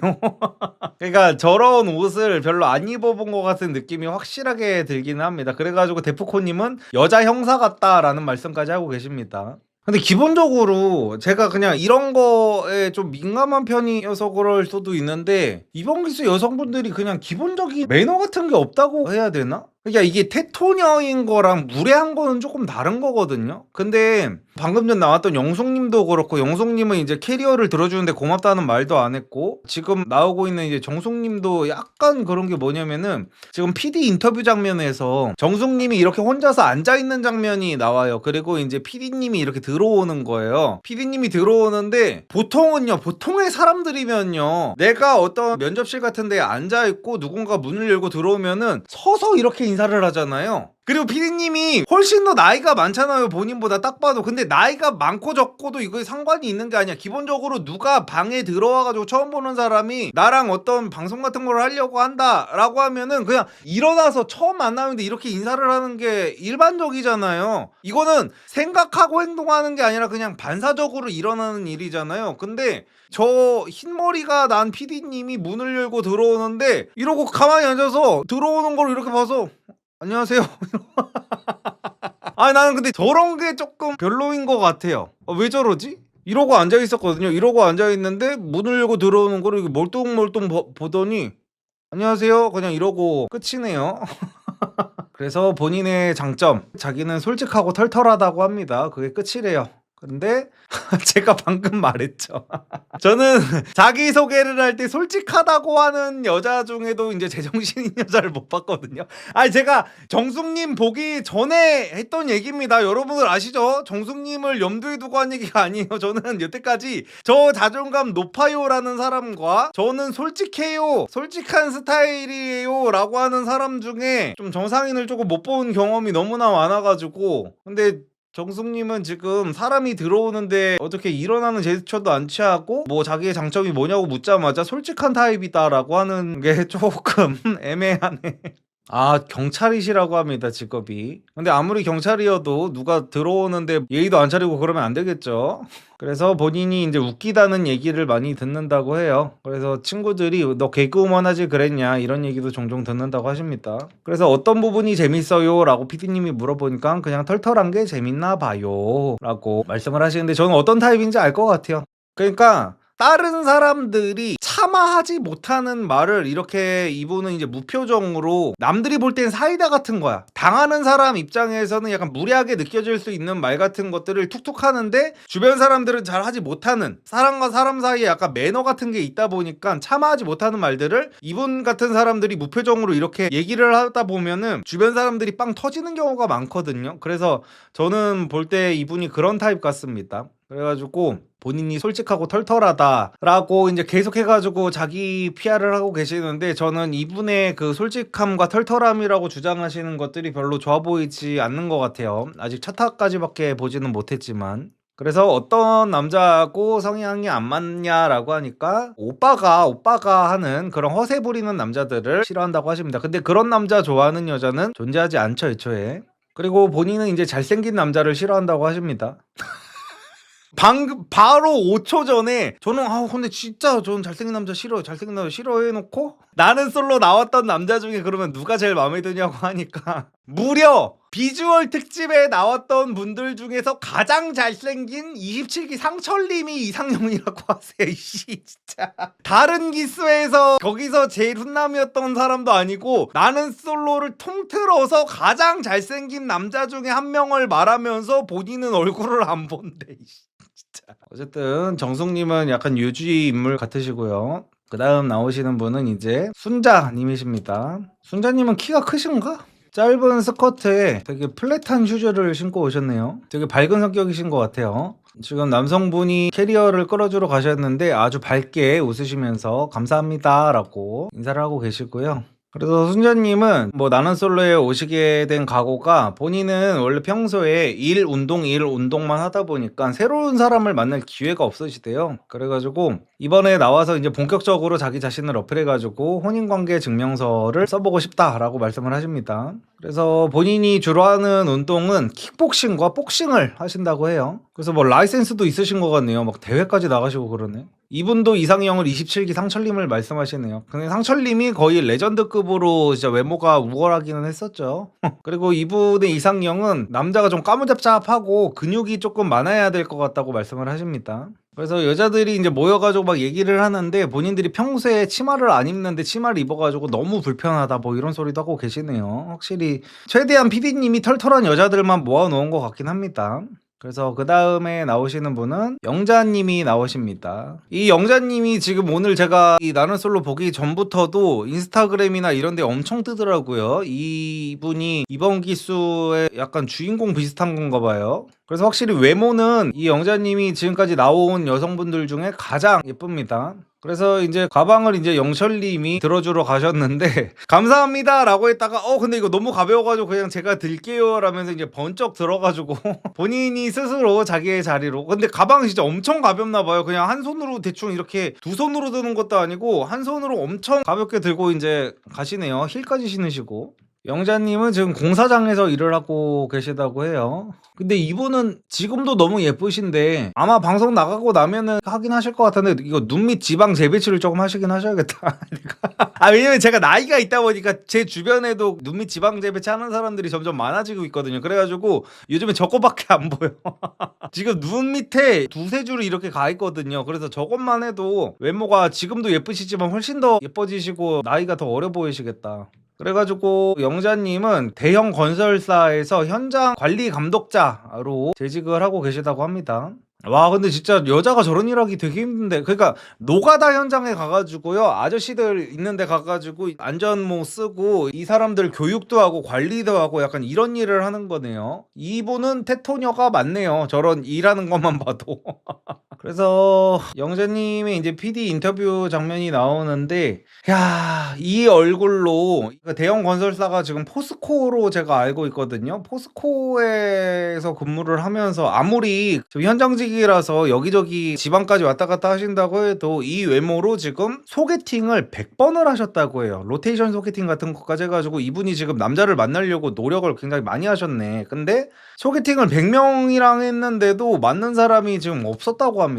Speaker 1: 그러니까 저런 옷을 별로 안 입어본 것 같은 느낌이 확실하게 들기는 합니다. 그래가지고 데프콘님은 여자 형사 같다라는 말씀까지 하고 계십니다. 근데 기본적으로 제가 그냥 이런 거에 좀 민감한 편이어서 그럴 수도 있는데, 이번 기수 여성분들이 그냥 기본적인 매너 같은 게 없다고 해야 되나? 그러니까 이게 테토녀인 거랑 무례한 거는 조금 다른 거거든요. 근데 방금 전 나왔던 영숙님도 그렇고, 영숙님은 이제 캐리어를 들어주는데 고맙다는 말도 안 했고, 지금 나오고 있는 이제 정숙님도 약간 그런 게 뭐냐면은, 지금 PD 인터뷰 장면에서 정숙님이 이렇게 혼자서 앉아있는 장면이 나와요. 그리고 이제 PD님이 이렇게 들어오는 거예요. PD님이 들어오는데 보통은요, 보통의 사람들이면요, 내가 어떤 면접실 같은 데 앉아있고 누군가 문을 열고 들어오면은 서서 이렇게 인사를 하잖아요. 그리고 피디님이 훨씬 더 나이가 많잖아요, 본인보다 딱 봐도. 근데 나이가 많고 적고도 이거에 상관이 있는 게 아니야. 기본적으로 누가 방에 들어와가지고 처음 보는 사람이 나랑 어떤 방송 같은 걸 하려고 한다라고 하면은 그냥 일어나서 처음 만나는데 이렇게 인사를 하는 게 일반적이잖아요. 이거는 생각하고 행동하는 게 아니라 그냥 반사적으로 일어나는 일이잖아요. 근데 저 흰머리가 난 PD님이 문을 열고 들어오는데 이러고 가만히 앉아서 들어오는 걸 이렇게 봐서 안녕하세요. 아니 나는 근데 저런 게 조금 별로인 것 같아요. 왜 저러지? 이러고 앉아 있었거든요. 이러고 앉아 있는데 문을 열고 들어오는 거를 이렇게 멀뚱멀뚱 보더니 안녕하세요. 그냥 이러고 끝이네요. 그래서 본인의 장점, 자기는 솔직하고 털털하다고 합니다. 그게 끝이래요. 근데 제가 방금 말했죠. 저는 자기소개를 할 때 솔직하다고 하는 여자 중에도 이제 제정신인 여자를 못 봤거든요. 아니 제가 정숙님 보기 전에 했던 얘기입니다. 여러분들 아시죠? 정숙님을 염두에 두고 한 얘기가 아니에요. 저는 여태까지 저 자존감 높아요라는 사람과 저는 솔직해요, 솔직한 스타일이에요 라고 하는 사람 중에 좀 정상인을 조금 못 본 경험이 너무나 많아가지고. 근데 정숙님은 지금 사람이 들어오는데 어떻게 일어나는 제스처도 안 취하고 뭐 자기의 장점이 뭐냐고 묻자마자 솔직한 타입이다라고 하는 게 조금 애매하네. 아, 경찰이시라고 합니다, 직업이. 근데 아무리 경찰이어도 누가 들어오는데 예의도 안 차리고 그러면 안 되겠죠. 그래서 본인이 이제 웃기다는 얘기를 많이 듣는다고 해요. 그래서 친구들이 너 개그우먼 하지 그랬냐 이런 얘기도 종종 듣는다고 하십니다. 그래서 어떤 부분이 재밌어요? 라고 PD님이 물어보니까 그냥 털털한 게 재밌나 봐요 라고 말씀을 하시는데 저는 어떤 타입인지 알 것 같아요. 그러니까 다른 사람들이 참아하지 못하는 말을 이렇게 이분은 이제 무표정으로 남들이 볼 땐 사이다 같은 거야. 당하는 사람 입장에서는 약간 무례하게 느껴질 수 있는 말 같은 것들을 툭툭 하는데 주변 사람들은 잘 하지 못하는, 사람과 사람 사이에 약간 매너 같은 게 있다 보니까 참아하지 못하는 말들을 이분 같은 사람들이 무표정으로 이렇게 얘기를 하다 보면은 주변 사람들이 빵 터지는 경우가 많거든요. 그래서 저는 볼 때 이분이 그런 타입 같습니다. 그래가지고 본인이 솔직하고 털털하다라고 이제 계속 해가지고 자기 PR을 하고 계시는데 저는 이분의 그 솔직함과 털털함이라고 주장하시는 것들이 별로 좋아 보이지 않는 것 같아요. 아직 첫 화까지밖에 보지는 못했지만. 그래서 어떤 남자하고 성향이 안 맞냐라고 하니까 오빠가 하는 그런 허세 부리는 남자들을 싫어한다고 하십니다. 근데 그런 남자 좋아하는 여자는 존재하지 않죠, 애초에. 그리고 본인은 이제 잘생긴 남자를 싫어한다고 하십니다. 방금 바로 5초 전에 저는 근데 진짜 저는 잘생긴 남자 싫어요, 잘생긴 남자 싫어 해놓고 나는 솔로 나왔던 남자 중에 그러면 누가 제일 마음에 드냐고 하니까 무려 비주얼 특집에 나왔던 분들 중에서 가장 잘생긴 27기 상철님이 이상형이라고 하세요. 이씨 진짜 다른 기수에서 거기서 제일 훈남이었던 사람도 아니고 나는 솔로를 통틀어서 가장 잘생긴 남자 중에 한 명을 말하면서 본인은 얼굴을 안 본대. 어쨌든 정숙님은 약간 유지 인물 같으시고요. 그 다음 나오시는 분은 이제 순자님이십니다. 순자님은 키가 크신가? 짧은 스커트에 되게 플랫한 슈즈를 신고 오셨네요. 되게 밝은 성격이신 것 같아요. 지금 남성분이 캐리어를 끌어주러 가셨는데 아주 밝게 웃으시면서 감사합니다 라고 인사를 하고 계시고요. 그래서 순자님은 뭐 나는 솔로에 오시게 된 각오가 본인은 원래 평소에 일 운동만 하다 보니까 새로운 사람을 만날 기회가 없으시대요. 그래가지고 이번에 나와서 이제 본격적으로 자기 자신을 어필해가지고 혼인관계 증명서를 써보고 싶다라고 말씀을 하십니다. 그래서 본인이 주로 하는 운동은 킥복싱과 복싱을 하신다고 해요. 그래서 뭐 라이센스도 있으신 것 같네요. 막 대회까지 나가시고 그러네. 이분도 이상형을 27기 상철님을 말씀하시네요. 근데 상철님이 거의 레전드급으로 진짜 외모가 우월하기는 했었죠. 그리고 이분의 이상형은 남자가 좀 까무잡잡하고 근육이 조금 많아야 될 것 같다고 말씀을 하십니다. 그래서 여자들이 이제 모여가지고 막 얘기를 하는데 본인들이 평소에 치마를 안 입는데 치마를 입어가지고 너무 불편하다 뭐 이런 소리도 하고 계시네요. 확실히 최대한 PD님이 털털한 여자들만 모아놓은 것 같긴 합니다. 그래서 그 다음에 나오시는 분은 영자님이 나오십니다. 이 영자님이 지금 오늘 제가 이 나는 솔로 보기 전부터도 인스타그램이나 이런 데 엄청 뜨더라고요. 이분이 이번 기수의 약간 주인공 비슷한 건가 봐요. 그래서 확실히 외모는 이 영자님이 지금까지 나온 여성분들 중에 가장 예쁩니다. 그래서 이제 가방을 이제 영철님이 들어주러 가셨는데 감사합니다라고 했다가 근데 이거 너무 가벼워가지고 그냥 제가 들게요 라면서 이제 번쩍 들어가지고 본인이 스스로 자기의 자리로, 근데 가방이 진짜 엄청 가볍나봐요. 그냥 한 손으로 대충 이렇게 두 손으로 드는 것도 아니고 한 손으로 엄청 가볍게 들고 이제 가시네요. 힐까지 신으시고. 영자님은 지금 공사장에서 일을 하고 계시다고 해요. 근데 이분은 지금도 너무 예쁘신데 아마 방송 나가고 나면은 하긴 하실 것 같은데 이거 눈 밑 지방 재배치를 조금 하시긴 하셔야겠다. 왜냐면 제가 나이가 있다 보니까 제 주변에도 눈 밑 지방 재배치 하는 사람들이 점점 많아지고 있거든요. 그래가지고 요즘에 저거밖에 안 보여. 지금 눈 밑에 두세 줄이 이렇게 가 있거든요. 그래서 저것만 해도 외모가 지금도 예쁘시지만 훨씬 더 예뻐지시고 나이가 더 어려 보이시겠다. 그래가지고 영자님은 대형 건설사에서 현장 관리 감독자로 재직을 하고 계시다고 합니다. 와, 근데 진짜 여자가 저런 일 하기 되게 힘든데, 그러니까 노가다 현장에 가가지고요, 아저씨들 있는데 가가지고 안전모 쓰고 이 사람들 교육도 하고 관리도 하고 약간 이런 일을 하는 거네요. 이분은 테토녀가 맞네요, 저런 일하는 것만 봐도. 그래서 영재님의 이제 PD 인터뷰 장면이 나오는데, 야, 이 얼굴로 대형 건설사가 지금 포스코로 제가 알고 있거든요. 포스코에서 근무를 하면서 아무리 현장직이라서 여기저기 지방까지 왔다 갔다 하신다고 해도 이 외모로 지금 소개팅을 100번을 하셨다고 해요. 로테이션 소개팅 같은 것까지 해가지고 이분이 지금 남자를 만나려고 노력을 굉장히 많이 하셨네. 근데 소개팅을 100명이랑 했는데도 맞는 사람이 지금 없었다고 합니다.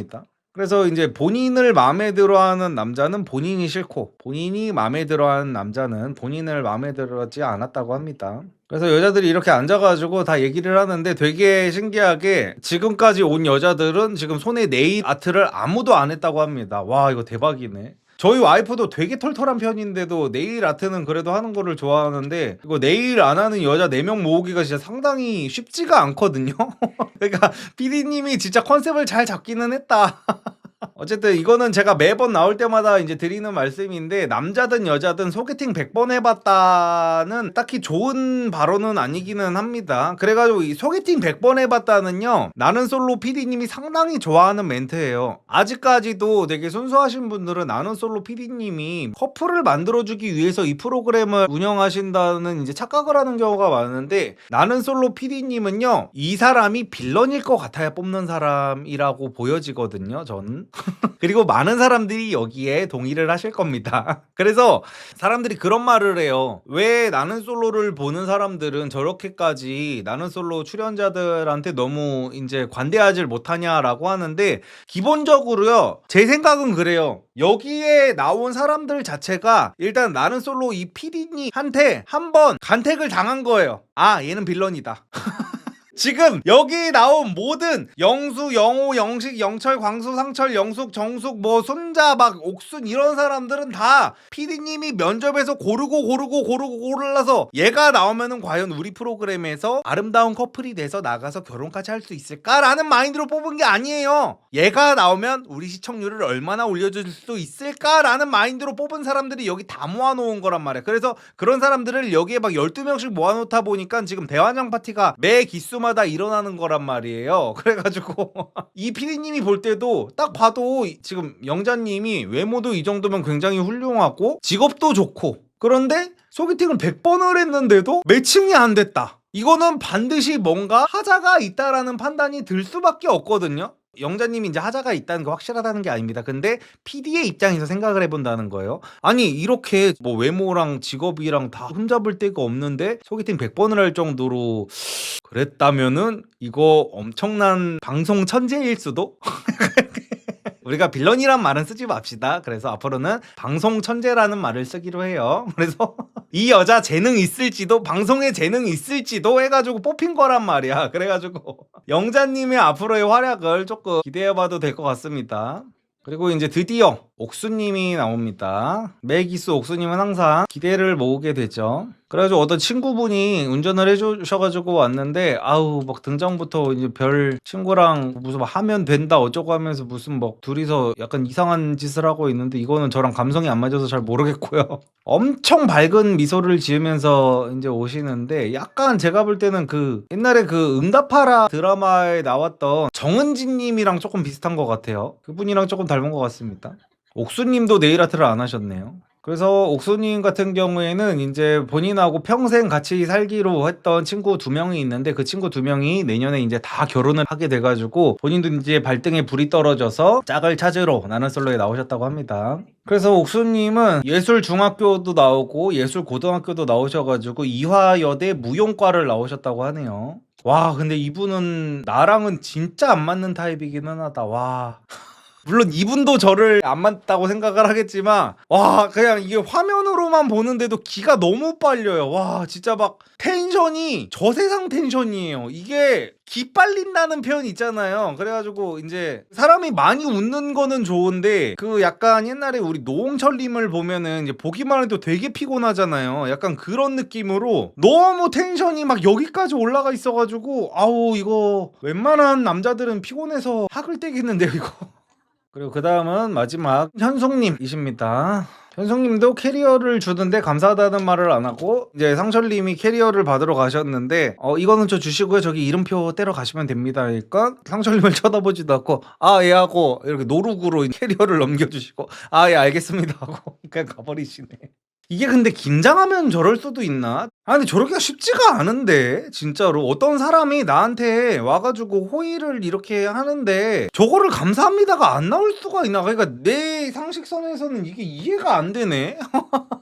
Speaker 1: 그래서 이제 본인을 마음에 들어하는 남자는 본인이 싫고 본인이 마음에 들어하는 남자는 본인을 마음에 들어하지 않았다고 합니다. 그래서 여자들이 이렇게 앉아가지고 다 얘기를 하는데 되게 신기하게 지금까지 온 여자들은 지금 손에 네일 아트를 아무도 안 했다고 합니다. 와, 이거 대박이네. 저희 와이프도 되게 털털한 편인데도 네일 아트는 그래도 하는 거를 좋아하는데 이거 네일 안 하는 여자 4명 모으기가 진짜 상당히 쉽지가 않거든요. 그러니까 PD님이 진짜 컨셉을 잘 잡기는 했다. 어쨌든 이거는 제가 매번 나올 때마다 이제 드리는 말씀인데, 남자든 여자든 소개팅 100번 해봤다는 딱히 좋은 발언은 아니기는 합니다. 그래가지고 이 소개팅 100번 해봤다는요, 나는 솔로 PD님이 상당히 좋아하는 멘트예요. 아직까지도 되게 순수하신 분들은 나는 솔로 PD님이 커플을 만들어주기 위해서 이 프로그램을 운영하신다는 이제 착각을 하는 경우가 많은데, 나는 솔로 PD님은요, 이 사람이 빌런일 것 같아야 뽑는 사람이라고 보여지거든요, 저는. 그리고 많은 사람들이 여기에 동의를 하실 겁니다. 그래서 사람들이 그런 말을 해요. 왜 나는 솔로를 보는 사람들은 저렇게까지 나는 솔로 출연자들한테 너무 이제 관대하질 못하냐라고 하는데, 기본적으로요, 제 생각은 그래요. 여기에 나온 사람들 자체가 일단 나는 솔로 이 PD님한테 한번 간택을 당한 거예요. 아, 얘는 빌런이다. 지금 여기 나온 모든 영수, 영호, 영식, 영철, 광수, 상철, 영숙, 정숙, 뭐 손자, 막 옥순 이런 사람들은 다 PD님이 면접에서 고르고 골라서 얘가 나오면은 과연 우리 프로그램에서 아름다운 커플이 돼서 나가서 결혼까지 할 수 있을까라는 마인드로 뽑은 게 아니에요. 얘가 나오면 우리 시청률을 얼마나 올려줄 수 있을까라는 마인드로 뽑은 사람들이 여기 다 모아놓은 거란 말이야. 그래서 그런 사람들을 여기에 막 12명씩 모아놓다 보니까 지금 대환장 파티가 매 기수마다 일어나는 거란 말이에요. 그래가지고 이 PD님이 볼 때도 딱 봐도 지금 영자님이 외모도 이 정도면 굉장히 훌륭하고 직업도 좋고, 그런데 소개팅을 100번을 했는데도 매칭이 안 됐다. 이거는 반드시 뭔가 하자가 있다라는 판단이 들 수밖에 없거든요. 영자님이 이제 하자가 있다는 게 확실하다는 게 아닙니다. 근데 PD의 입장에서 생각을 해본다는 거예요. 아니, 이렇게 뭐 외모랑 직업이랑 다 흠잡을 데가 없는데 소개팅 100번을 할 정도로 그랬다면은 이거 엄청난 방송 천재일 수도? 우리가 빌런이란 말은 쓰지 맙시다. 그래서 앞으로는 방송 천재라는 말을 쓰기로 해요. 그래서 이 여자 재능 있을지도, 방송에 재능 있을지도 해가지고 뽑힌 거란 말이야. 그래가지고 영자님의 앞으로의 활약을 조금 기대해봐도 될 것 같습니다. 그리고 이제 드디어 옥수님이 나옵니다. 매기수 옥수님은 항상 기대를 모으게 되죠. 그래가지고 어떤 친구분이 운전을 해주셔가지고 왔는데, 아우 막 등장부터 이제 별 친구랑 무슨 막 하면 된다 어쩌고 하면서 무슨 막 둘이서 약간 이상한 짓을 하고 있는데, 이거는 저랑 감성이 안 맞아서 잘 모르겠고요. 엄청 밝은 미소를 지으면서 이제 오시는데, 약간 제가 볼 때는 그 옛날에 그 응답하라 드라마에 나왔던 정은지님이랑 조금 비슷한 것 같아요. 그분이랑 조금 닮은 것 같습니다. 옥수님도 네일 아트를 안 하셨네요. 그래서 옥수님 같은 경우에는 이제 본인하고 평생 같이 살기로 했던 친구 2명이 있는데, 그 친구 2명이 내년에 이제 다 결혼을 하게 돼가지고 본인도 이제 발등에 불이 떨어져서 짝을 찾으러 나는 솔로에 나오셨다고 합니다. 그래서 옥수님은 예술중학교도 나오고 예술고등학교도 나오셔가지고 이화여대 무용과를 나오셨다고 하네요. 와, 근데 이분은 나랑은 진짜 안 맞는 타입이기는 하다. 와. 물론 이분도 저를 안 맞다고 생각을 하겠지만, 와 그냥 이게 화면으로만 보는데도 기가 너무 빨려요. 와 진짜 막 텐션이 저세상 텐션이에요. 이게 기 빨린다는 표현 있잖아요. 그래가지고 이제 사람이 많이 웃는 거는 좋은데, 그 약간 옛날에 우리 노홍철님을 보면은 이제 보기만 해도 되게 피곤하잖아요. 약간 그런 느낌으로 너무 텐션이 막 여기까지 올라가 있어가지고, 아우 이거 웬만한 남자들은 피곤해서 학을 떼겠는데요 이거. 그리고 그 다음은 마지막 현송님이십니다. 현송님도 캐리어를 주는데 감사하다는 말을 안 하고 이제 상철님이 캐리어를 받으러 가셨는데, 이거는 저 주시고요, 저기 이름표 떼러 가시면 됩니다. 그러니까 상철님을 쳐다보지도 않고 아 예 하고 이렇게 노룩으로 캐리어를 넘겨주시고 아 예 알겠습니다 하고 그냥 가버리시네. 이게 근데 긴장하면 저럴 수도 있나? 아 근데 저러기가 쉽지가 않은데, 진짜로 어떤 사람이 나한테 와가지고 호의를 이렇게 하는데 저거를 감사합니다가 안 나올 수가 있나? 그러니까 내 상식선에서는 이게 이해가 안 되네.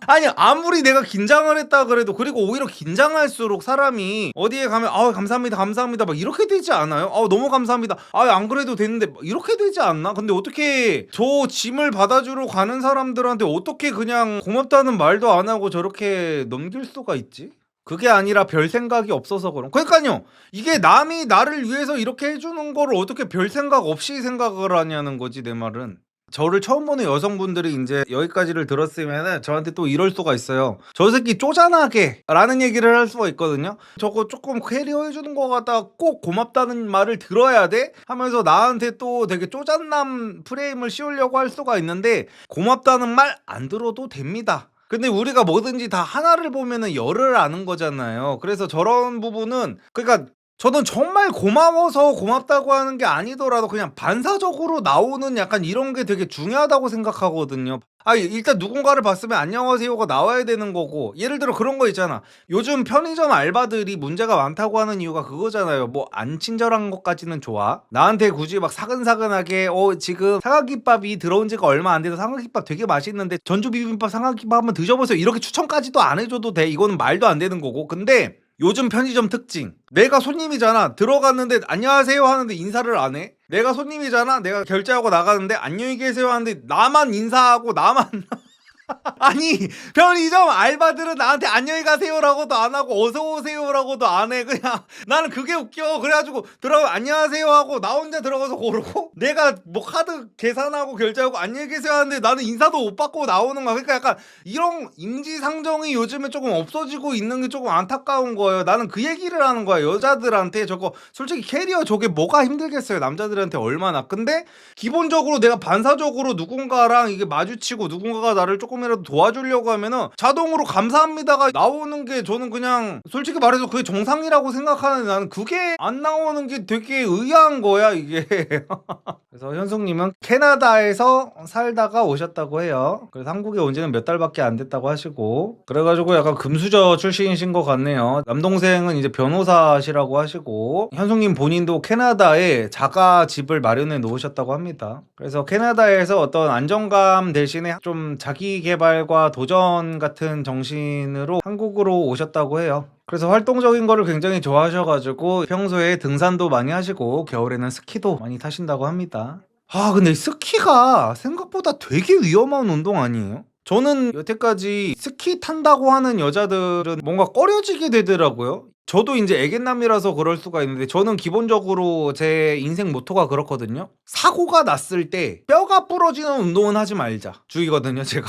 Speaker 1: 아니 아무리 내가 긴장을 했다 그래도, 그리고 오히려 긴장할수록 사람이 어디에 가면 아 감사합니다 감사합니다 막 이렇게 되지 않아요? 아 너무 감사합니다, 아 안 그래도 되는데 이렇게 되지 않나? 근데 어떻게 저 짐을 받아주러 가는 사람들한테 어떻게 그냥 고맙다는 말도 안 하고 저렇게 넘길 수가 있지? 그게 아니라 별 생각이 없어서 그런. 그러니까요, 이게 남이 나를 위해서 이렇게 해주는 거를 어떻게 별 생각 없이 생각을 하냐는 거지, 내 말은. 저를 처음 보는 여성분들이 이제 여기까지를 들었으면은 저한테 또 이럴 수가 있어요. 저 새끼 쪼잔하게 라는 얘기를 할 수가 있거든요. 저거 조금 캐리어 해주는 거 같다가 꼭 고맙다는 말을 들어야 돼? 하면서 나한테 또 되게 쪼잔남 프레임을 씌우려고 할 수가 있는데, 고맙다는 말 안 들어도 됩니다. 근데 우리가 뭐든지 다 하나를 보면은 열을 아는 거잖아요. 그래서 저런 부분은, 그러니까 저는 정말 고마워서 고맙다고 하는 게 아니더라도 그냥 반사적으로 나오는 약간 이런 게 되게 중요하다고 생각하거든요. 아 일단 누군가를 봤으면 안녕하세요가 나와야 되는 거고, 예를 들어 그런 거 있잖아. 요즘 편의점 알바들이 문제가 많다고 하는 이유가 그거잖아요. 뭐 안 친절한 것까지는 좋아, 나한테 굳이 막 사근사근하게 지금 삼각김밥이 들어온 지가 얼마 안 돼서 삼각김밥 되게 맛있는데 전주 비빔밥 삼각김밥 한번 드셔보세요 이렇게 추천까지도 안 해줘도 돼. 이거는 말도 안 되는 거고. 근데 요즘 편의점 특징, 내가 손님이잖아, 들어갔는데 안녕하세요 하는데 인사를 안 해. 내가 손님이잖아, 내가 결제하고 나가는데 안녕히 계세요 하는데 나만 인사하고 나만 아니 편의점 알바들은 나한테 안녕히 가세요라고도 안 하고 어서 오세요라고도 안 해. 그냥 나는 그게 웃겨. 그래가지고 들어가 안녕하세요 하고 나 혼자 들어가서 고르고, 내가 뭐 카드 계산하고 결제하고 안녕히 계세요 하는데 나는 인사도 못 받고 나오는 거야. 그러니까 약간 이런 인지상정이 요즘에 조금 없어지고 있는 게 조금 안타까운 거예요. 나는 그 얘기를 하는 거야. 여자들한테 저거 솔직히 캐리어 저게 뭐가 힘들겠어요, 남자들한테 얼마나. 근데 기본적으로 내가 반사적으로 누군가랑 이게 마주치고 누군가가 나를 조금이라도 도와주려고 하면은 자동으로 감사합니다가 나오는 게, 저는 그냥 솔직히 말해서 그게 정상이라고 생각하는데 나는 그게 안 나오는 게 되게 의아한 거야 이게. 그래서 현숙님은 캐나다에서 살다가 오셨다고 해요. 그래서 한국에 온 지는 몇 달밖에 안 됐다고 하시고, 그래가지고 약간 금수저 출신이신 것 같네요. 남동생은 이제 변호사시라고 하시고, 현숙님 본인도 캐나다에 자가 집을 마련해 놓으셨다고 합니다. 그래서 캐나다에서 어떤 안정감 대신에 좀 자기 개발과 도전 같은 정신으로 한국으로 오셨다고 해요. 그래서 활동적인 거를 굉장히 좋아하셔가지고 평소에 등산도 많이 하시고 겨울에는 스키도 많이 타신다고 합니다. 아 근데 스키가 생각보다 되게 위험한 운동 아니에요? 저는 여태까지 스키 탄다고 하는 여자들은 뭔가 꺼려지게 되더라고요. 저도 인제 애견남이라서 그럴 수가 있는데 저는 기본적으로 제 인생 모토가 그렇거든요. 사고가 났을 때 뼈가 부러지는 운동은 하지 말자 주의거든요 제가.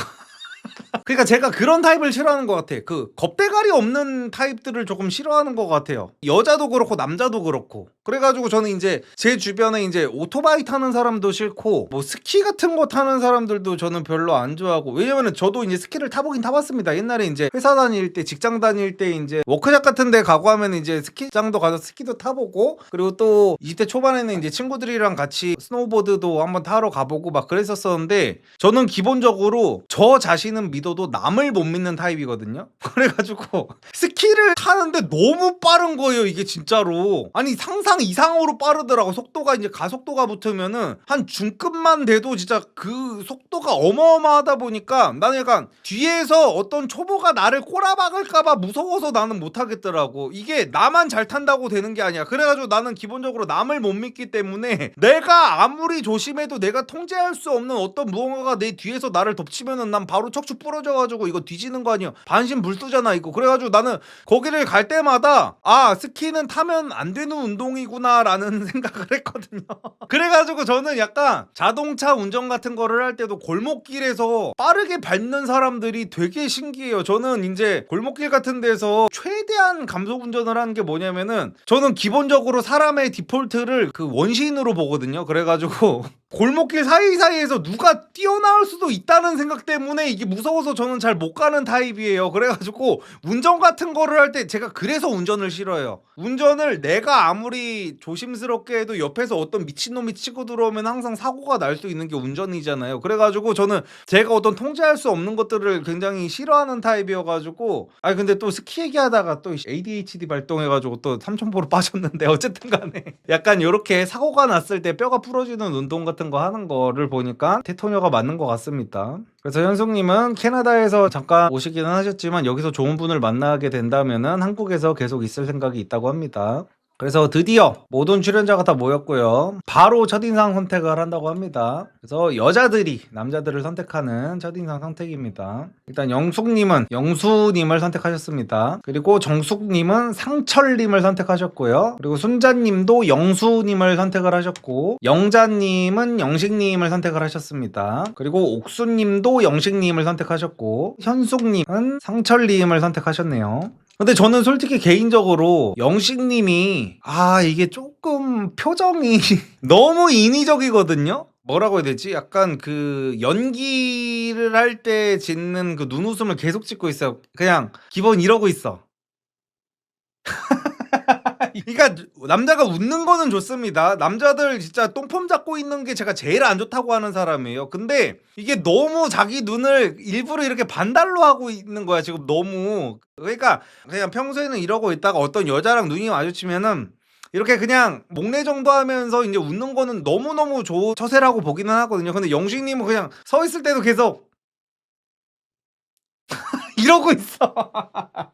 Speaker 1: 그러니까 제가 그런 타입을 싫어하는 것 같아. 그 겁대가리 없는 타입들을 조금 싫어하는 것 같아요. 여자도 그렇고 남자도 그렇고. 그래가지고 저는 이제 제 주변에 이제 오토바이 타는 사람도 싫고 뭐 스키 같은 거 타는 사람들도 저는 별로 안 좋아하고, 왜냐면은 저도 이제 스키를 타보긴 타봤습니다. 옛날에 이제 회사 다닐 때, 직장 다닐 때 이제 워크샵 같은 데 가고 하면 이제 스키장도 가서 스키도 타보고, 그리고 또 20대 초반에는 이제 친구들이랑 같이 스노우보드도 한번 타러 가보고 막 그랬었었는데, 저는 기본적으로 저 자신은 믿어도 남을 못 믿는 타입이거든요. 그래가지고 스키를 타는데 너무 빠른 거예요 이게 진짜로. 아니 상상 이상으로 빠르더라고. 속도가 이제 가속도가 붙으면은 한 중급만 돼도 진짜 그 속도가 어마어마하다 보니까 나는 약간 뒤에서 어떤 초보가 나를 꼬라박을까봐 무서워서 나는 못하겠더라고. 이게 나만 잘 탄다고 되는 게 아니야. 그래가지고 나는 기본적으로 남을 못 믿기 때문에 내가 아무리 조심해도 내가 통제할 수 없는 어떤 무언가가 내 뒤에서 나를 덮치면은 난 바로 척추 부러져가지고 이거 뒤지는 거 아니야. 반신불수잖아 이거. 그래가지고 나는 거기를 갈 때마다 아 스키는 타면 안 되는 운동이구나 라는 생각을 했거든요. 그래가지고 저는 약간 자동차 운전 같은 거를 할 때도 골목길에서 빠르게 밟는 사람들이 되게 신기해요. 저는 이제 골목길 같은 데서 최대한 감속 운전을 하는 게 뭐냐면은, 저는 기본적으로 사람의 디폴트를 그 원시인으로 보거든요. 그래가지고 골목길 사이사이에서 누가 뛰어나올 수도 있다는 생각 때문에 이게 무서워서 저는 잘 못 가는 타입이에요. 그래가지고 운전 같은 거를 할 때 제가 그래서 운전을 싫어해요. 운전을 내가 아무리 조심스럽게 해도 옆에서 어떤 미친놈이 치고 들어오면 항상 사고가 날 수 있는 게 운전이잖아요. 그래가지고 저는 제가 어떤 통제할 수 없는 것들을 굉장히 싫어하는 타입이어가지고, 아니 근데 또 스키 얘기하다가 또 ADHD 발동해가지고 또 삼천포로 빠졌는데, 어쨌든 간에 약간 요렇게 사고가 났을 때 뼈가 부러지는 운동 같은 거 하는 거를 보니까 테토녀가 맞는 것 같습니다. 그래서 현숙님은 캐나다에서 잠깐 오시기는 하셨지만 여기서 좋은 분을 만나게 된다면은 한국에서 계속 있을 생각이 있다고 합니다. 그래서 드디어 모든 출연자가 다 모였고요. 바로 첫인상 선택을 한다고 합니다. 그래서 여자들이 남자들을 선택하는 첫인상 선택입니다. 일단 영숙님은 영수님을 선택하셨습니다. 그리고 정숙님은 상철님을 선택하셨고요. 그리고 순자님도 영수님을 선택을 하셨고, 영자님은 영식님을 선택을 하셨습니다. 그리고 옥수님도 영식님을 선택하셨고, 현숙님은 상철님을 선택하셨네요. 근데 저는 솔직히 개인적으로 영식님이 이게 조금 표정이 너무 인위적이거든요. 뭐라고 해야 되지? 약간 그 연기를 할 때 짓는 그 눈웃음을 계속 짓고 있어요. 그냥 기본 이러고 있어. 그러니까 남자가 웃는 거는 좋습니다. 남자들 진짜 똥폼 잡고 있는 게 제가 제일 안 좋다고 하는 사람이에요. 근데 이게 너무 자기 눈을 일부러 이렇게 반달로 하고 있는 거야 지금 너무. 그러니까 그냥 평소에는 이러고 있다가 어떤 여자랑 눈이 마주치면은 이렇게 그냥 목례 정도 하면서 이제 웃는 거는 너무너무 좋은 처세라고 보기는 하거든요. 근데 영식님은 그냥 서 있을 때도 계속 이러고 있어.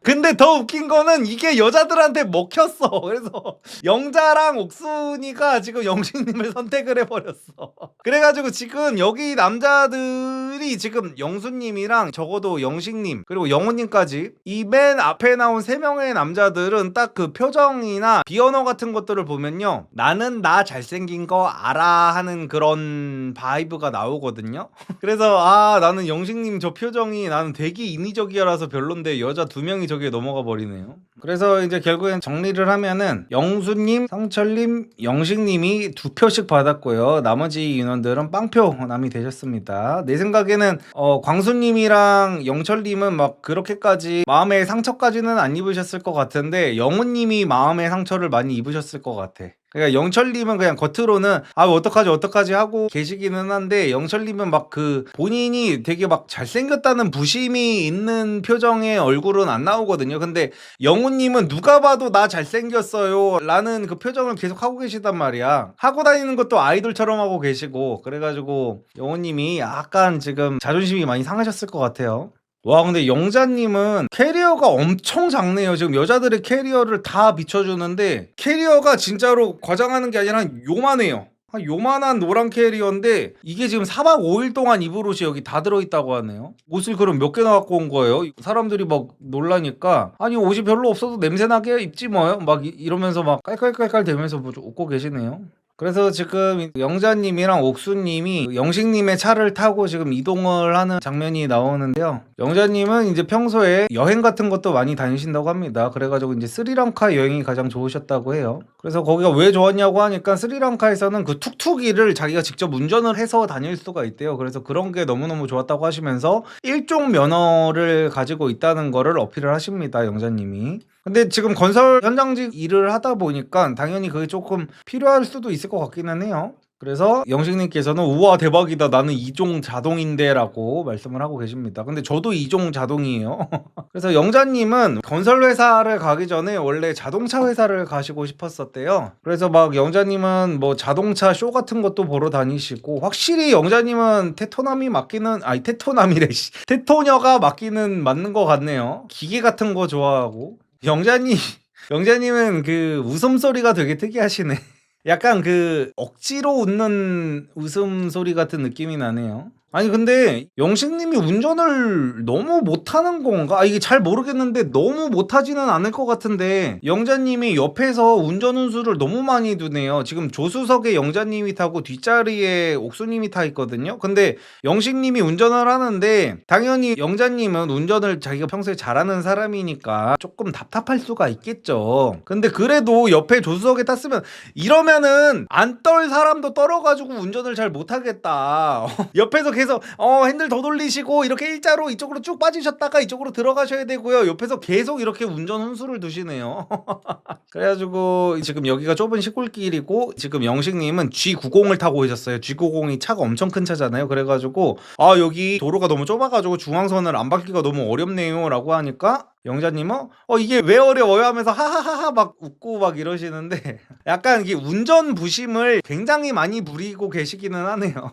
Speaker 1: 근데 더 웃긴 거는 이게 여자들한테 먹혔어. 그래서 영자랑 옥순이가 지금 영식님을 선택을 해버렸어. 그래가지고 지금 여기 남자들이 지금 영수님이랑 적어도 영식님 그리고 영호님까지 이 맨 앞에 나온 3명의 남자들은 딱 그 표정이나 비언어 같은 것들을 보면요, 나는 나 잘생긴 거 알아 하는 그런 바이브가 나오거든요. 그래서 나는 영식님 저 표정이 나는 되게 인위적이라서 별론데 여자 2명이 저기에 넘어가 버리네요. 그래서 이제 결국엔 정리를 하면은 영수님, 상철님, 영식님이 2표씩 받았고요. 나머지 인원들은 빵표 남이 되셨습니다. 내 생각에는 광수님이랑 영철님은 막 그렇게까지 마음의 상처까지는 안 입으셨을 것 같은데 영우님이 마음의 상처를 많이 입으셨을 것 같아. 그러니까 영철님은 그냥 겉으로는 어떡하지 하고 계시기는 한데, 영철님은 막 그 본인이 되게 막 잘생겼다는 부심이 있는 표정의 얼굴은 안 나오거든요. 근데 영우님은 누가 봐도 나 잘생겼어요 라는 그 표정을 계속 하고 계시단 말이야. 하고 다니는 것도 아이돌처럼 하고 계시고, 그래가지고 영우님이 약간 지금 자존심이 많이 상하셨을 것 같아요. 와, 근데 영자님은 캐리어가 엄청 작네요. 지금 여자들의 캐리어를 다 비춰주는데 캐리어가 진짜로 과장하는 게 아니라 요만해요. 요만한 노란 캐리어인데 이게 지금 4박 5일 동안 입을 옷이 여기 다 들어있다고 하네요. 옷을 그럼 몇 개나 갖고 온 거예요? 사람들이 막 놀라니까 아니 옷이 별로 없어도 냄새나게 입지 뭐요? 막 이러면서 막 깔깔깔깔 대면서 뭐 웃고 계시네요. 그래서 지금 영자님이랑 옥수님이 영식님의 차를 타고 지금 이동을 하는 장면이 나오는데요. 영자님은 이제 평소에 여행 같은 것도 많이 다니신다고 합니다. 그래가지고 이제 스리랑카 여행이 가장 좋으셨다고 해요. 그래서 거기가 왜 좋았냐고 하니까 스리랑카에서는 그 툭툭이를 자기가 직접 운전을 해서 다닐 수가 있대요. 그래서 그런 게 너무너무 좋았다고 하시면서 일종 면허를 가지고 있다는 거를 어필을 하십니다. 영자님이. 근데 지금 건설 현장직 일을 하다 보니까 당연히 그게 조금 필요할 수도 있을 것 같기는 해요. 그래서 영식님께서는 우와 대박이다 나는 2종 자동인데 라고 말씀을 하고 계십니다. 근데 저도 2종 자동이에요. 그래서 영자님은 건설회사를 가기 전에 원래 자동차 회사를 가시고 싶었었대요. 그래서 막 영자님은 뭐 자동차 쇼 같은 것도 보러 다니시고 확실히 영자님은 테토남이 맞기는 아니 테토남이래 테토녀가 맞기는 맞는 것 같네요. 기계 같은 거 좋아하고 영자님은 그 웃음소리가 되게 특이하시네. 약간 그 억지로 웃는 웃음소리 같은 느낌이 나네요. 아니 근데 영식님이 운전을 너무 못하는 건가? 이게 잘 모르겠는데 너무 못하지는 않을 것 같은데 영자님이 옆에서 운전 운수를 너무 많이 두네요. 지금 조수석에 영자님이 타고 뒷자리에 옥수님이 타 있거든요. 근데 영식님이 운전을 하는데 당연히 영자님은 운전을 자기가 평소에 잘하는 사람이니까 조금 답답할 수가 있겠죠. 근데 그래도 옆에 조수석에 탔으면 이러면은 안 떨 사람도 떨어가지고 운전을 잘 못하겠다. 옆에서 계속 핸들 더 돌리시고 이렇게 일자로 이쪽으로 쭉 빠지셨다가 이쪽으로 들어가셔야 되고요. 옆에서 계속 이렇게 운전 훈수를 두시네요. 그래가지고 지금 여기가 좁은 시골길이고 지금 영식님은 G90을 타고 오셨어요. G90이 차가 엄청 큰 차잖아요. 그래가지고 여기 도로가 너무 좁아가지고 중앙선을 안 밟기가 너무 어렵네요 라고 하니까 영자님은 이게 왜 어려워요 하면서 하하하하 막 웃고 막 이러시는데 약간 이게 운전 부심을 굉장히 많이 부리고 계시기는 하네요.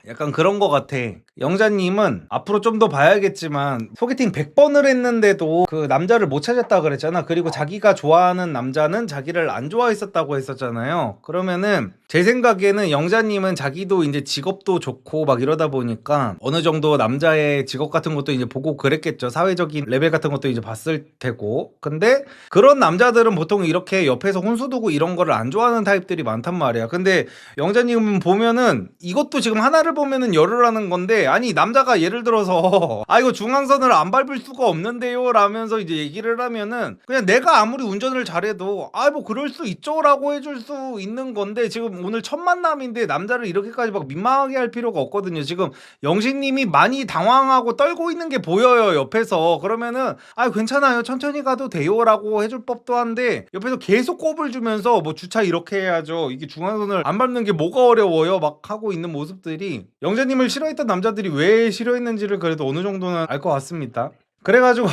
Speaker 1: 약간 그런 것 같아. 영자님은 앞으로 좀 더 봐야겠지만 소개팅 100번을 했는데도 그 남자를 못 찾았다 그랬잖아. 그리고 자기가 좋아하는 남자는 자기를 안 좋아했었다고 했었잖아요. 그러면은 제 생각에는 영자님은 자기도 이제 직업도 좋고 막 이러다 보니까 어느 정도 남자의 직업 같은 것도 이제 보고 그랬겠죠. 사회적인 레벨 같은 것도 이제 봤을 테고. 근데 그런 남자들은 보통 이렇게 옆에서 혼수 두고 이런 거를 안 좋아하는 타입들이 많단 말이야. 근데 영자님 보면은 이것도 지금 하나를 보면은 열을 하는 건데 아니 남자가 예를 들어서 이거 중앙선을 안 밟을 수가 없는데요 라면서 이제 얘기를 하면은 그냥 내가 아무리 운전을 잘해도 뭐 그럴 수 있죠 라고 해줄 수 있는 건데 지금 오늘 첫 만남인데 남자를 이렇게까지 막 민망하게 할 필요가 없거든요. 지금 영식님이 많이 당황하고 떨고 있는 게 보여요 옆에서. 그러면은 괜찮아요 천천히 가도 돼요 라고 해줄 법도 한데 옆에서 계속 꼽을 주면서 뭐 주차 이렇게 해야죠 이게 중앙선을 안 밟는 게 뭐가 어려워요 막 하고 있는 모습들이 영자님을 싫어했던 남자들이 왜 싫어했는지를 그래도 어느 정도는 알 것 같습니다. 그래가지고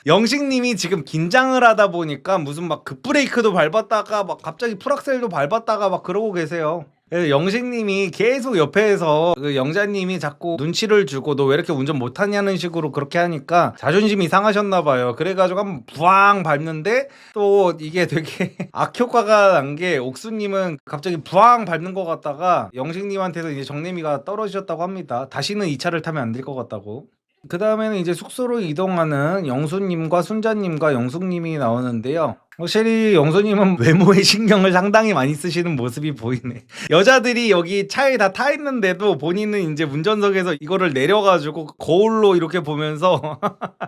Speaker 1: 영식님이 지금 긴장을 하다 보니까 무슨 막 급브레이크도 밟았다가 막 갑자기 풀악셀도 밟았다가 막 그러고 계세요. 그래서 영식님이 계속 옆에서 그 영자님이 자꾸 눈치를 주고 너 왜 이렇게 운전 못하냐는 식으로 그렇게 하니까 자존심이 상하셨나봐요. 그래가지고 한번 부앙 밟는데 또 이게 되게 악효과가 난 게 옥수님은 갑자기 부앙 밟는 것 같다가 영식님한테서 이제 정내미가 떨어지셨다고 합니다. 다시는 이 차를 타면 안 될 것 같다고. 그 다음에는 이제 숙소로 이동하는 영수님과 순자님과 영숙님이 나오는데요. 확실히 영수님은 외모에 신경을 상당히 많이 쓰시는 모습이 보이네. 여자들이 여기 차에 다 타 있는데도 본인은 이제 운전석에서 이거를 내려가지고 거울로 이렇게 보면서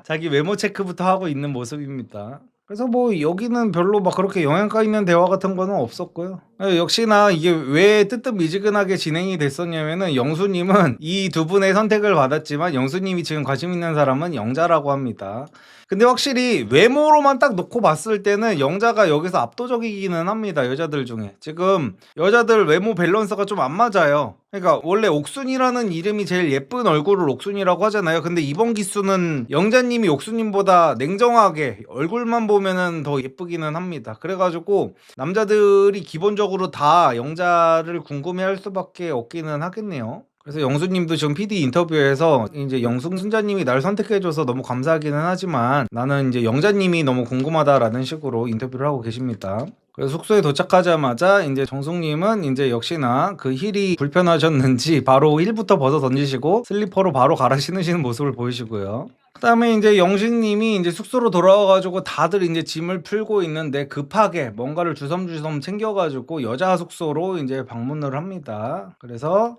Speaker 1: 자기 외모 체크부터 하고 있는 모습입니다. 그래서 뭐 여기는 별로 막 그렇게 영향가 있는 대화 같은 거는 없었고요. 역시나 이게 왜 뜨뜻미지근하게 진행이 됐었냐면은 영수님은 이 두 분의 선택을 받았지만 영수님이 지금 관심 있는 사람은 영자라고 합니다. 근데 확실히 외모로만 딱 놓고 봤을 때는 영자가 여기서 압도적이기는 합니다. 여자들 중에. 지금 여자들 외모 밸런스가 좀 안 맞아요. 그러니까 원래 옥순이라는 이름이 제일 예쁜 얼굴을 옥순이라고 하잖아요. 근데 이번 기수는 영자님이 옥순님보다 냉정하게 얼굴만 보면은 더 예쁘기는 합니다. 그래가지고 남자들이 기본적으로 다 영자를 궁금해할 수밖에 없기는 하겠네요. 그래서 영수님도 지금 PD 인터뷰에서 이제 영숙 순자님이 날 선택해줘서 너무 감사하기는 하지만 나는 이제 영자님이 너무 궁금하다라는 식으로 인터뷰를 하고 계십니다. 그래서 숙소에 도착하자마자 이제 정숙님은 이제 역시나 그 힐이 불편하셨는지 바로 힐부터 벗어 던지시고 슬리퍼로 바로 갈아 신으시는 모습을 보이시고요. 그다음에 이제 영식님이 이제 숙소로 돌아와가지고 다들 이제 짐을 풀고 있는데 급하게 뭔가를 주섬주섬 챙겨가지고 여자 숙소로 이제 방문을 합니다. 그래서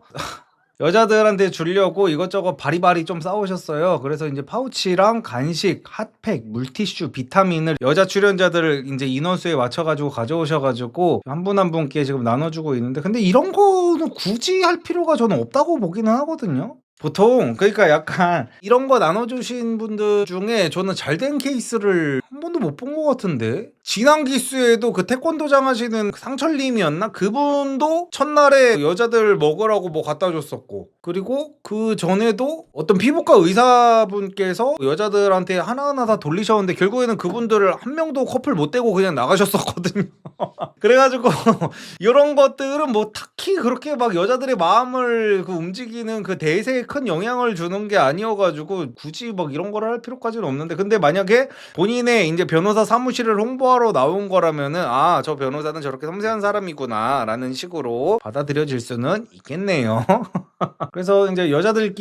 Speaker 1: 여자들한테 주려고 이것저것 바리바리 좀 싸우셨어요. 그래서 이제 파우치랑 간식, 핫팩, 물티슈, 비타민을 여자 출연자들 이제 인원수에 맞춰가지고 가져오셔가지고 한 분 한 분께 지금 나눠주고 있는데, 근데 이런 거는 굳이 할 필요가 저는 없다고 보기는 하거든요. 보통 그러니까 약간 이런 거 나눠주신 분들 중에 저는 잘된 케이스를 한 번도 못 본 것 같은데, 지난 기수에도 그 태권도장 하시는 상철님이었나? 그분도 첫날에 여자들 먹으라고 뭐 갖다 줬었고, 그리고 그 전에도 어떤 피부과 의사분께서 여자들한테 하나하나 다 돌리셨는데 결국에는 그분들을 한 명도 커플 못 대고 그냥 나가셨었거든요. 그래가지고 이런 것들은 뭐 딱히 그렇게 막 여자들의 마음을 그 움직이는 그 대세에 큰 영향을 주는 게 아니어가지고 굳이 막 이런 거를 할 필요까지는 없는데, 근데 만약에 본인의 이제 변호사 사무실을 홍보하러 나온 거라면은 아, 저 변호사는 저렇게 섬세한 사람이구나 라는 식으로 받아들여질 수는 있겠네요. 그래서 이제 여자들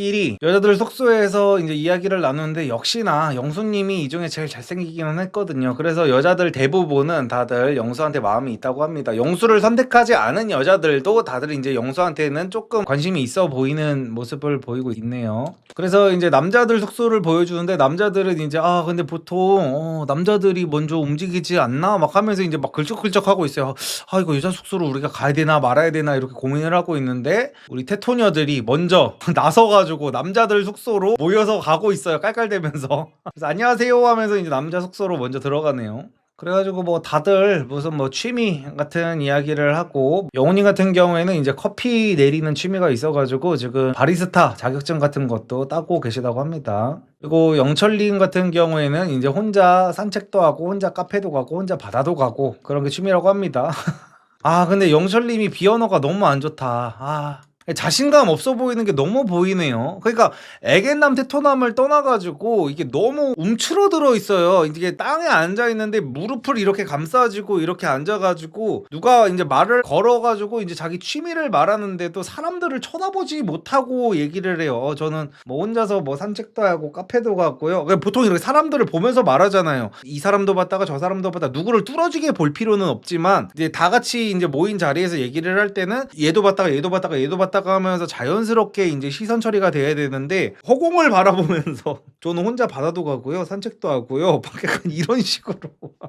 Speaker 1: 숙소에서 이제 이야기를 나누는데 역시나 영수님이 이 중에 제일 잘생기기는 했거든요. 그래서 여자들 대부분은 다들 영수한테 마음이 있다고 합니다. 영수를 선택하지 않은 여자들도 다들 이제 영수한테는 조금 관심이 있어 보이는 모습을 보이고 있네요. 그래서 이제 남자들 숙소를 보여주는데 남자들은 이제 아 근데 보통 남자들이 먼저 움직이지 않나 막 하면서 이제 막 글쩍글쩍 하고 있어요. 아 이거 여자 숙소로 우리가 가야 되나 말아야 되나 이렇게 고민을 하고 있는데 우리 테토녀들이 먼저 나서가지고 남자들 숙소로 모여서 가고 있어요. 깔깔대면서. 그래서 안녕하세요 하면서 이제 남자 숙소로 먼저 들어가네요. 그래가지고 뭐 다들 무슨 뭐 취미 같은 이야기를 하고, 영훈이 같은 경우에는 이제 커피 내리는 취미가 있어가지고 지금 바리스타 자격증 같은 것도 따고 계시다고 합니다. 그리고 영철님 같은 경우에는 이제 혼자 산책도 하고 혼자 카페도 가고 혼자 바다도 가고 그런 게 취미라고 합니다. 아 근데 영철님이 비언어가 너무 안 좋다. 자신감 없어 보이는 게 너무 보이네요. 그러니까 애견남 테토남을 떠나가지고 이게 너무 움츠러들어 있어요. 이게 땅에 앉아 있는데 무릎을 이렇게 감싸지고 이렇게 앉아가지고 누가 이제 말을 걸어가지고 이제 자기 취미를 말하는데도 사람들을 쳐다보지 못하고 얘기를 해요. 저는 뭐 혼자서 뭐 산책도 하고 카페도 갔고요. 보통 이렇게 사람들을 보면서 말하잖아요. 이 사람도 봤다가 저 사람도 봤다. 누구를 뚫어지게 볼 필요는 없지만 이제 다 같이 이제 모인 자리에서 얘기를 할 때는 얘도 봤다가 얘도 봤다가 얘도 봤다가 하면서 자연스럽게 이제 시선 처리가 돼야 되는데 허공을 바라보면서 저는 혼자 바다도 가고요 산책도 하고요 막 약간 이런 식으로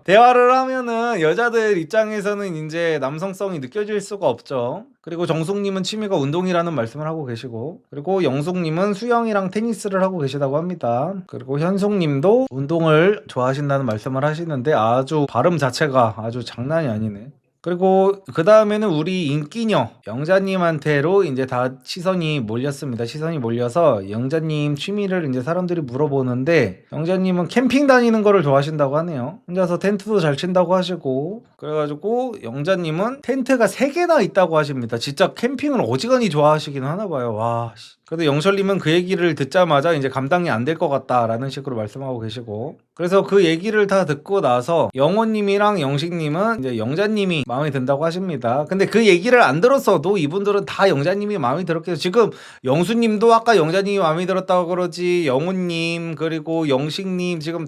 Speaker 1: 대화를 하면은 여자들 입장에서는 이제 남성성이 느껴질 수가 없죠. 그리고 정숙님은 취미가 운동이라는 말씀을 하고 계시고, 그리고 영숙님은 수영이랑 테니스를 하고 계시다고 합니다. 그리고 현숙님도 운동을 좋아하신다는 말씀을 하시는데 아주 발음 자체가 아주 장난이 아니네. 그리고 그 다음에는 우리 인기녀 영자님한테로 이제 다 시선이 몰렸습니다. 시선이 몰려서 영자님 취미를 이제 사람들이 물어보는데, 영자님은 캠핑 다니는 거를 좋아하신다고 하네요. 혼자서 텐트도 잘 친다고 하시고, 그래가지고 영자님은 텐트가 3개나 있다고 하십니다. 진짜 캠핑을 어지간히 좋아하시긴 하나 봐요. 와. 그래도 영철님은 그 얘기를 듣자마자 이제 감당이 안 될 것 같다라는 식으로 말씀하고 계시고, 그래서 그 얘기를 다 듣고 나서 영호님이랑 영식님은 이제 영자님이 마음에 든다고 하십니다. 근데 그 얘기를 안 들었어도 이분들은 다 영자님이 마음에 들었겠죠. 지금 영수님도 아까 영자님이 마음에 들었다고 그러지, 영호님 그리고 영식님 지금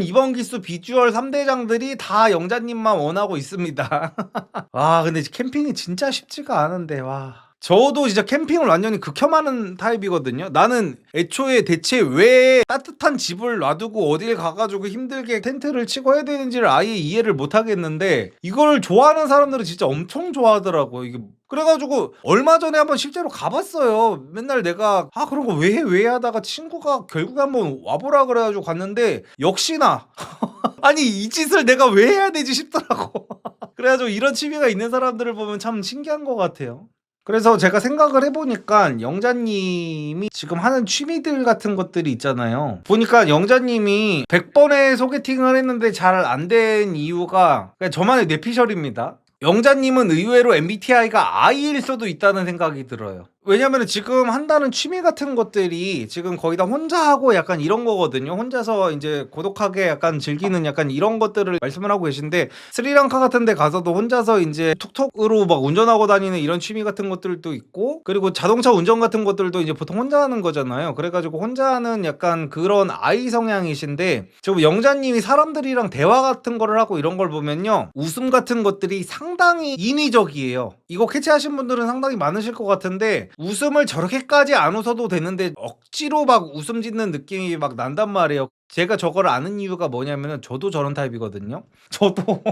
Speaker 1: 이번 기수 비주얼 3대장들이 다 영자님만 원하고 있습니다. 와 근데 캠핑이 진짜 쉽지가 않은데 와. 저도 진짜 캠핑을 완전히 극혐하는 타입이거든요. 나는 애초에 대체 왜 따뜻한 집을 놔두고 어딜 가가지고 힘들게 텐트를 치고 해야 되는지를 아예 이해를 못 하겠는데, 이걸 좋아하는 사람들은 진짜 엄청 좋아하더라고요. 이게 그래가지고 얼마 전에 한번 실제로 가봤어요. 맨날 내가 그런 거 왜 하다가 친구가 결국에 한번 와보라 그래가지고 갔는데 역시나 아니 이 짓을 내가 왜 해야 되지 싶더라고. 그래가지고 이런 취미가 있는 사람들을 보면 참 신기한 것 같아요. 그래서 제가 생각을 해보니까 영자님이 지금 하는 취미들 같은 것들이 있잖아요. 보니까 영자님이 100번의 소개팅을 했는데 잘 안 된 이유가 그냥 저만의 뇌피셜입니다. 영자님은 의외로 MBTI가 I일 수도 있다는 생각이 들어요. 왜냐면은 지금 한다는 취미 같은 것들이 지금 거의 다 혼자 하고 약간 이런 거거든요. 혼자서 이제 고독하게 약간 즐기는 약간 이런 것들을 말씀을 하고 계신데, 스리랑카 같은 데 가서도 혼자서 이제 툭툭으로 막 운전하고 다니는 이런 취미 같은 것들도 있고, 그리고 자동차 운전 같은 것들도 이제 보통 혼자 하는 거잖아요. 그래가지고 혼자 하는 약간 그런 아이 성향이신데, 지금 영자님이 사람들이랑 대화 같은 거를 하고 이런 걸 보면요, 웃음 같은 것들이 상당히 인위적이에요. 이거 캐치하신 분들은 상당히 많으실 것 같은데, 웃음을 저렇게까지 안 웃어도 되는데 억지로 막 웃음 짓는 느낌이 막 난단 말이에요. 제가 저거를 아는 이유가 뭐냐면은 저도 저런 타입이거든요. 저도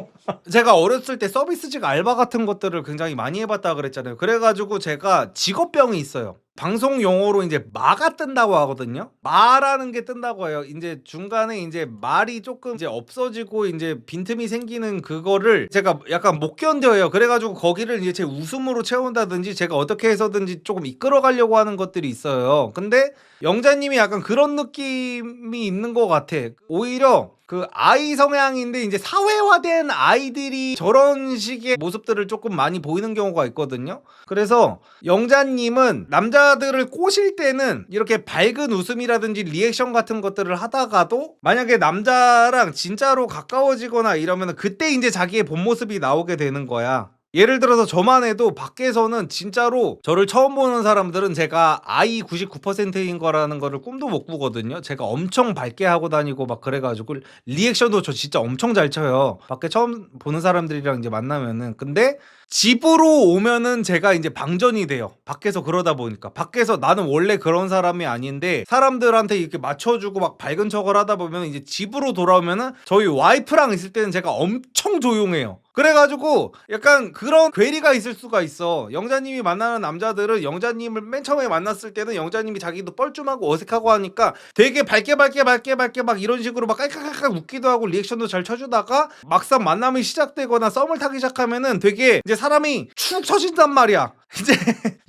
Speaker 1: 제가 어렸을 때 서비스직 알바 같은 것들을 굉장히 많이 해봤다 그랬잖아요. 그래가지고 제가 직업병이 있어요. 방송 용어로 이제 마가 뜬다고 하거든요. 마라는 게 뜬다고 해요. 이제 중간에 이제 말이 조금 이제 없어지고 이제 빈틈이 생기는 그거를 제가 약간 못 견뎌요. 그래가지고 거기를 이제 제 웃음으로 채운다든지 제가 어떻게 해서든지 조금 이끌어 가려고 하는 것들이 있어요. 근데 영자님이 약간 그런 느낌이 있는 것 같아. 오히려 그 아이 성향인데 이제 사회화된 아이들이 저런 식의 모습들을 조금 많이 보이는 경우가 있거든요. 그래서 영자님은 남자들을 꼬실 때는 이렇게 밝은 웃음이라든지 리액션 같은 것들을 하다가도, 만약에 남자랑 진짜로 가까워지거나 이러면 그때 이제 자기의 본 모습이 나오게 되는 거야. 예를 들어서 저만 해도 밖에서는 진짜로 저를 처음 보는 사람들은 제가 아이 99%인 거라는 거를 꿈도 못 꾸거든요. 제가 엄청 밝게 하고 다니고 막 그래가지고 리액션도 저 진짜 엄청 잘 쳐요. 밖에 처음 보는 사람들이랑 이제 만나면은. 근데 집으로 오면은 제가 이제 방전이 돼요. 밖에서 그러다 보니까. 밖에서 나는 원래 그런 사람이 아닌데 사람들한테 이렇게 맞춰주고 막 밝은 척을 하다 보면 이제 집으로 돌아오면은 저희 와이프랑 있을 때는 제가 엄청 조용해요. 그래가지고 약간 그런 괴리가 있을 수가 있어. 영자님이 만나는 남자들은 영자님을 맨 처음에 만났을 때는 영자님이 자기도 뻘쭘하고 어색하고 하니까 되게 밝게 막 이런 식으로 막 깔깔깔깔 웃기도 하고 리액션도 잘 쳐주다가, 막상 만남이 시작되거나 썸을 타기 시작하면은 되게 이제 사람이 축 처진단 말이야. 이제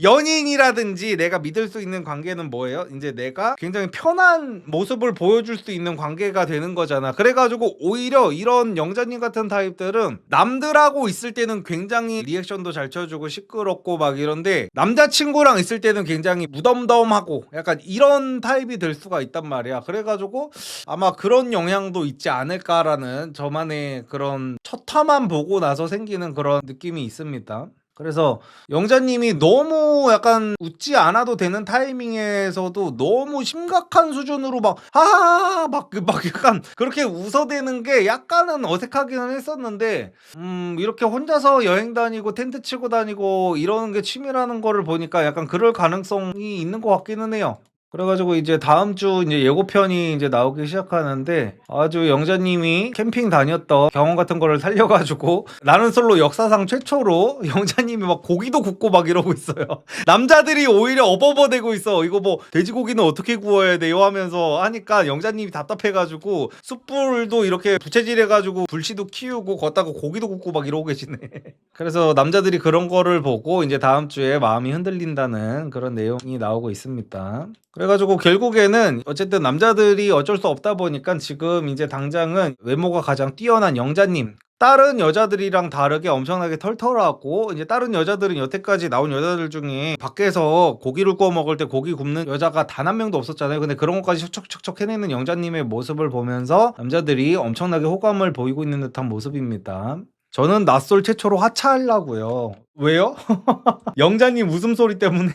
Speaker 1: 연인이라든지 내가 믿을 수 있는 관계는 뭐예요? 이제 내가 굉장히 편한 모습을 보여줄 수 있는 관계가 되는 거잖아. 그래가지고 오히려 이런 영자님 같은 타입들은 남들하고 있을 때는 굉장히 리액션도 잘 쳐주고 시끄럽고 막 이런데, 남자친구랑 있을 때는 굉장히 무덤덤하고 약간 이런 타입이 될 수가 있단 말이야. 그래가지고 아마 그런 영향도 있지 않을까라는 저만의 그런 첫 화만 보고 나서 생기는 그런 느낌이 있습니다. 그래서 영자님이 너무 약간 웃지 않아도 되는 타이밍에서도 너무 심각한 수준으로 막 하하하 막 약간 그렇게 웃어대는 게 약간은 어색하기는 했었는데, 이렇게 혼자서 여행 다니고 텐트 치고 다니고 이러는 게 취미라는 거를 보니까 약간 그럴 가능성이 있는 것 같기는 해요. 그래가지고 이제 다음 주 이제 예고편이 이제 나오기 시작하는데, 아주 영자님이 캠핑 다녔던 경험 같은 거를 살려가지고 나는 솔로 역사상 최초로 영자님이 막 고기도 굽고 막 이러고 있어요. 남자들이 오히려 어버버대고 있어. 이거 뭐 돼지고기는 어떻게 구워야 돼요 하면서 하니까 영자님이 답답해가지고 숯불도 이렇게 부채질해가지고 불씨도 키우고 걷다가 고기도 굽고 막 이러고 계시네. 그래서 남자들이 그런 거를 보고 이제 다음 주에 마음이 흔들린다는 그런 내용이 나오고 있습니다. 그래가지고 결국에는 어쨌든 남자들이 어쩔 수 없다 보니까 지금 이제 당장은 외모가 가장 뛰어난 영자님, 다른 여자들이랑 다르게 엄청나게 털털하고, 이제 다른 여자들은 여태까지 나온 여자들 중에 밖에서 고기를 구워 먹을 때 고기 굽는 여자가 단 한 명도 없었잖아요. 근데 그런 것까지 척척척척 해내는 영자님의 모습을 보면서 남자들이 엄청나게 호감을 보이고 있는 듯한 모습입니다. 저는 낯솔 최초로 하차하려고요. 왜요? 영자님 웃음소리 때문에.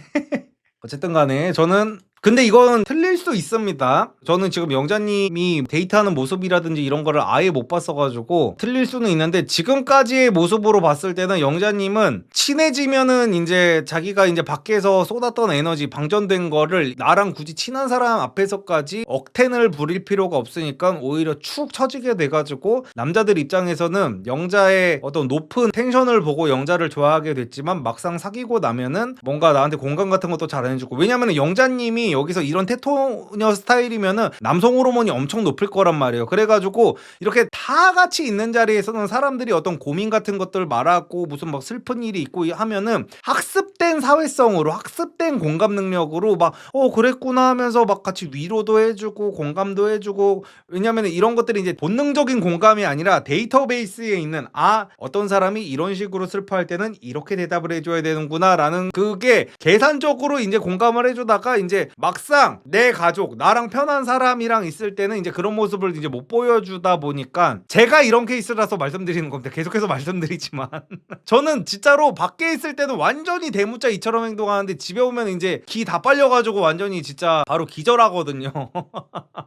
Speaker 1: 어쨌든 간에 저는, 근데 이건 틀릴 수 있습니다. 저는 지금 영자님이 데이트하는 모습이라든지 이런 거를 아예 못 봤어가지고 틀릴 수는 있는데, 지금까지의 모습으로 봤을 때는 영자님은 친해지면은 이제 자기가 이제 밖에서 쏟았던 에너지 방전된 거를 나랑 굳이 친한 사람 앞에서까지 억텐을 부릴 필요가 없으니까 오히려 축 처지게 돼가지고, 남자들 입장에서는 영자의 어떤 높은 텐션을 보고 영자를 좋아하게 됐지만 막상 사귀고 나면은 뭔가 나한테 공감 같은 것도 잘 안 해주고, 왜냐면은 영자님이 여기서 이런 테토 소녀 스타일이면은 남성 호르몬이 엄청 높을 거란 말이에요. 그래가지고 이렇게 다 같이 있는 자리에서는 사람들이 어떤 고민 같은 것들 말하고 무슨 막 슬픈 일이 있고 하면은 학습된 사회성으로 학습된 공감 능력으로 막 그랬구나 하면서 막 같이 위로도 해주고 공감도 해주고, 왜냐면 이런 것들이 이제 본능적인 공감이 아니라 데이터베이스에 있는 어떤 사람이 이런 식으로 슬퍼할 때는 이렇게 대답을 해줘야 되는구나 라는 그게 계산적으로 이제 공감을 해주다가 이제 막상 내 가족 나랑 편한 사람이랑 있을 때는 이제 그런 모습을 이제 못 보여주다 보니까 제가 이런 케이스라서 말씀드리는 겁니다. 계속해서 말씀드리지만 저는 진짜로 밖에 있을 때는 완전히 대문자 이처럼 행동하는데 집에 오면 이제 기 다 빨려가지고 완전히 진짜 바로 기절하거든요.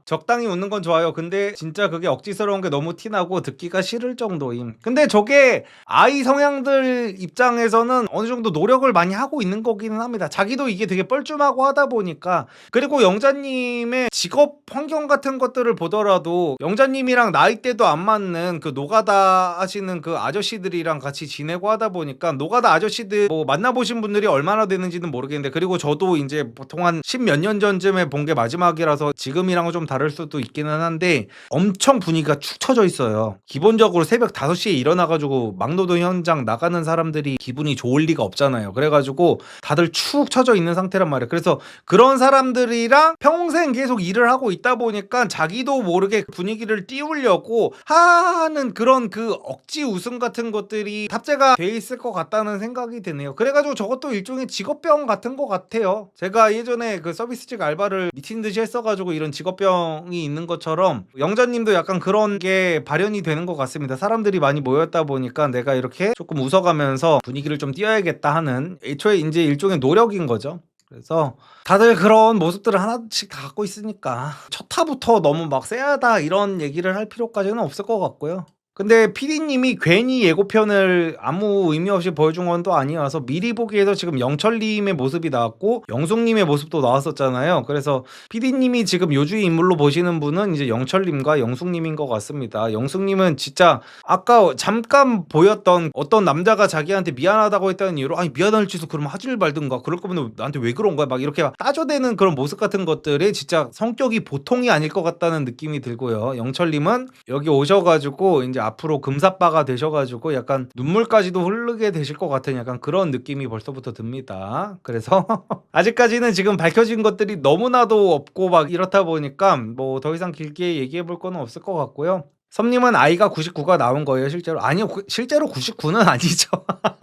Speaker 1: 적당히 웃는 건 좋아요. 근데 진짜 그게 억지스러운 게 너무 티나고 듣기가 싫을 정도임. 근데 저게 아이 성향들 입장에서는 어느 정도 노력을 많이 하고 있는 거기는 합니다. 자기도 이게 되게 뻘쭘하고 하다 보니까. 그리고 영자님의 직업 환경 같은 것들을 보더라도 영자님이랑 나이대도 안 맞는 그 노가다 하시는 그 아저씨들이랑 같이 지내고 하다 보니까, 노가다 아저씨들 뭐 만나보신 분들이 얼마나 되는지는 모르겠는데, 그리고 저도 이제 보통 한 10몇 년 전쯤에 본 게 마지막이라서 지금이랑은 좀 다를 수도 있기는 한데 엄청 분위기가 축 처져 있어요. 기본적으로 새벽 5시에 일어나가지고 막노동 현장 나가는 사람들이 기분이 좋을 리가 없잖아요. 그래가지고 다들 축 처져 있는 상태란 말이에요. 그래서 그런 사람들이랑 평생 계속 일을 하고 있다 보니까 자기도 모르게 분위기를 띄우려고 하는 그런 그 억지 웃음 같은 것들이 탑재가 돼 있을 것 같다는 생각이 드네요. 그래가지고 저것도 일종의 직업병 같은 것 같아요. 제가 예전에 그 서비스직 알바를 미친 듯이 했어가지고 이런 직업병이 있는 것처럼 영자님도 약간 그런 게 발현이 되는 것 같습니다. 사람들이 많이 모였다 보니까 내가 이렇게 조금 웃어가면서 분위기를 좀 띄워야겠다 하는, 애초에 이제 일종의 노력인 거죠. 그래서 다들 그런 모습들을 하나씩 다 갖고 있으니까 첫 타부터 너무 막 쎄하다 이런 얘기를 할 필요까지는 없을 것 같고요. 근데 PD님이 괜히 예고편을 아무 의미 없이 보여준 건 또 아니어서 미리 보기에서 지금 영철님의 모습이 나왔고 영숙님의 모습도 나왔었잖아요. 그래서 PD님이 지금 요주의 인물로 보시는 분은 이제 영철님과 영숙님인 것 같습니다. 영숙님은 진짜 아까 잠깐 보였던 어떤 남자가 자기한테 미안하다고 했다는 이유로 아니 미안할 짓을 그러면 하질 말든가, 그럴 거면 나한테 왜 그런 거야 막 이렇게 막 따져대는 그런 모습 같은 것들이 진짜 성격이 보통이 아닐 것 같다는 느낌이 들고요. 영철님은 여기 오셔가지고 이제 앞으로 금사빠가 되셔가지고 약간 눈물까지도 흐르게 되실 것 같은 약간 그런 느낌이 벌써부터 듭니다. 그래서 아직까지는 지금 밝혀진 것들이 너무나도 없고 막 이렇다 보니까 뭐 더 이상 길게 얘기해 볼 거는 없을 것 같고요. 섭님은 아이가 99가 나온 거예요 실제로? 아니요, 실제로 99는 아니죠.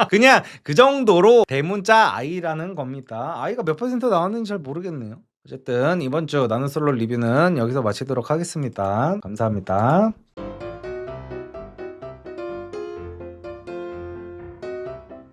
Speaker 1: 그냥 그 정도로 대문자 아이라는 겁니다. 아이가 몇 퍼센트 나왔는지 잘 모르겠네요. 어쨌든 이번 주 나는 솔로 리뷰는 여기서 마치도록 하겠습니다. 감사합니다.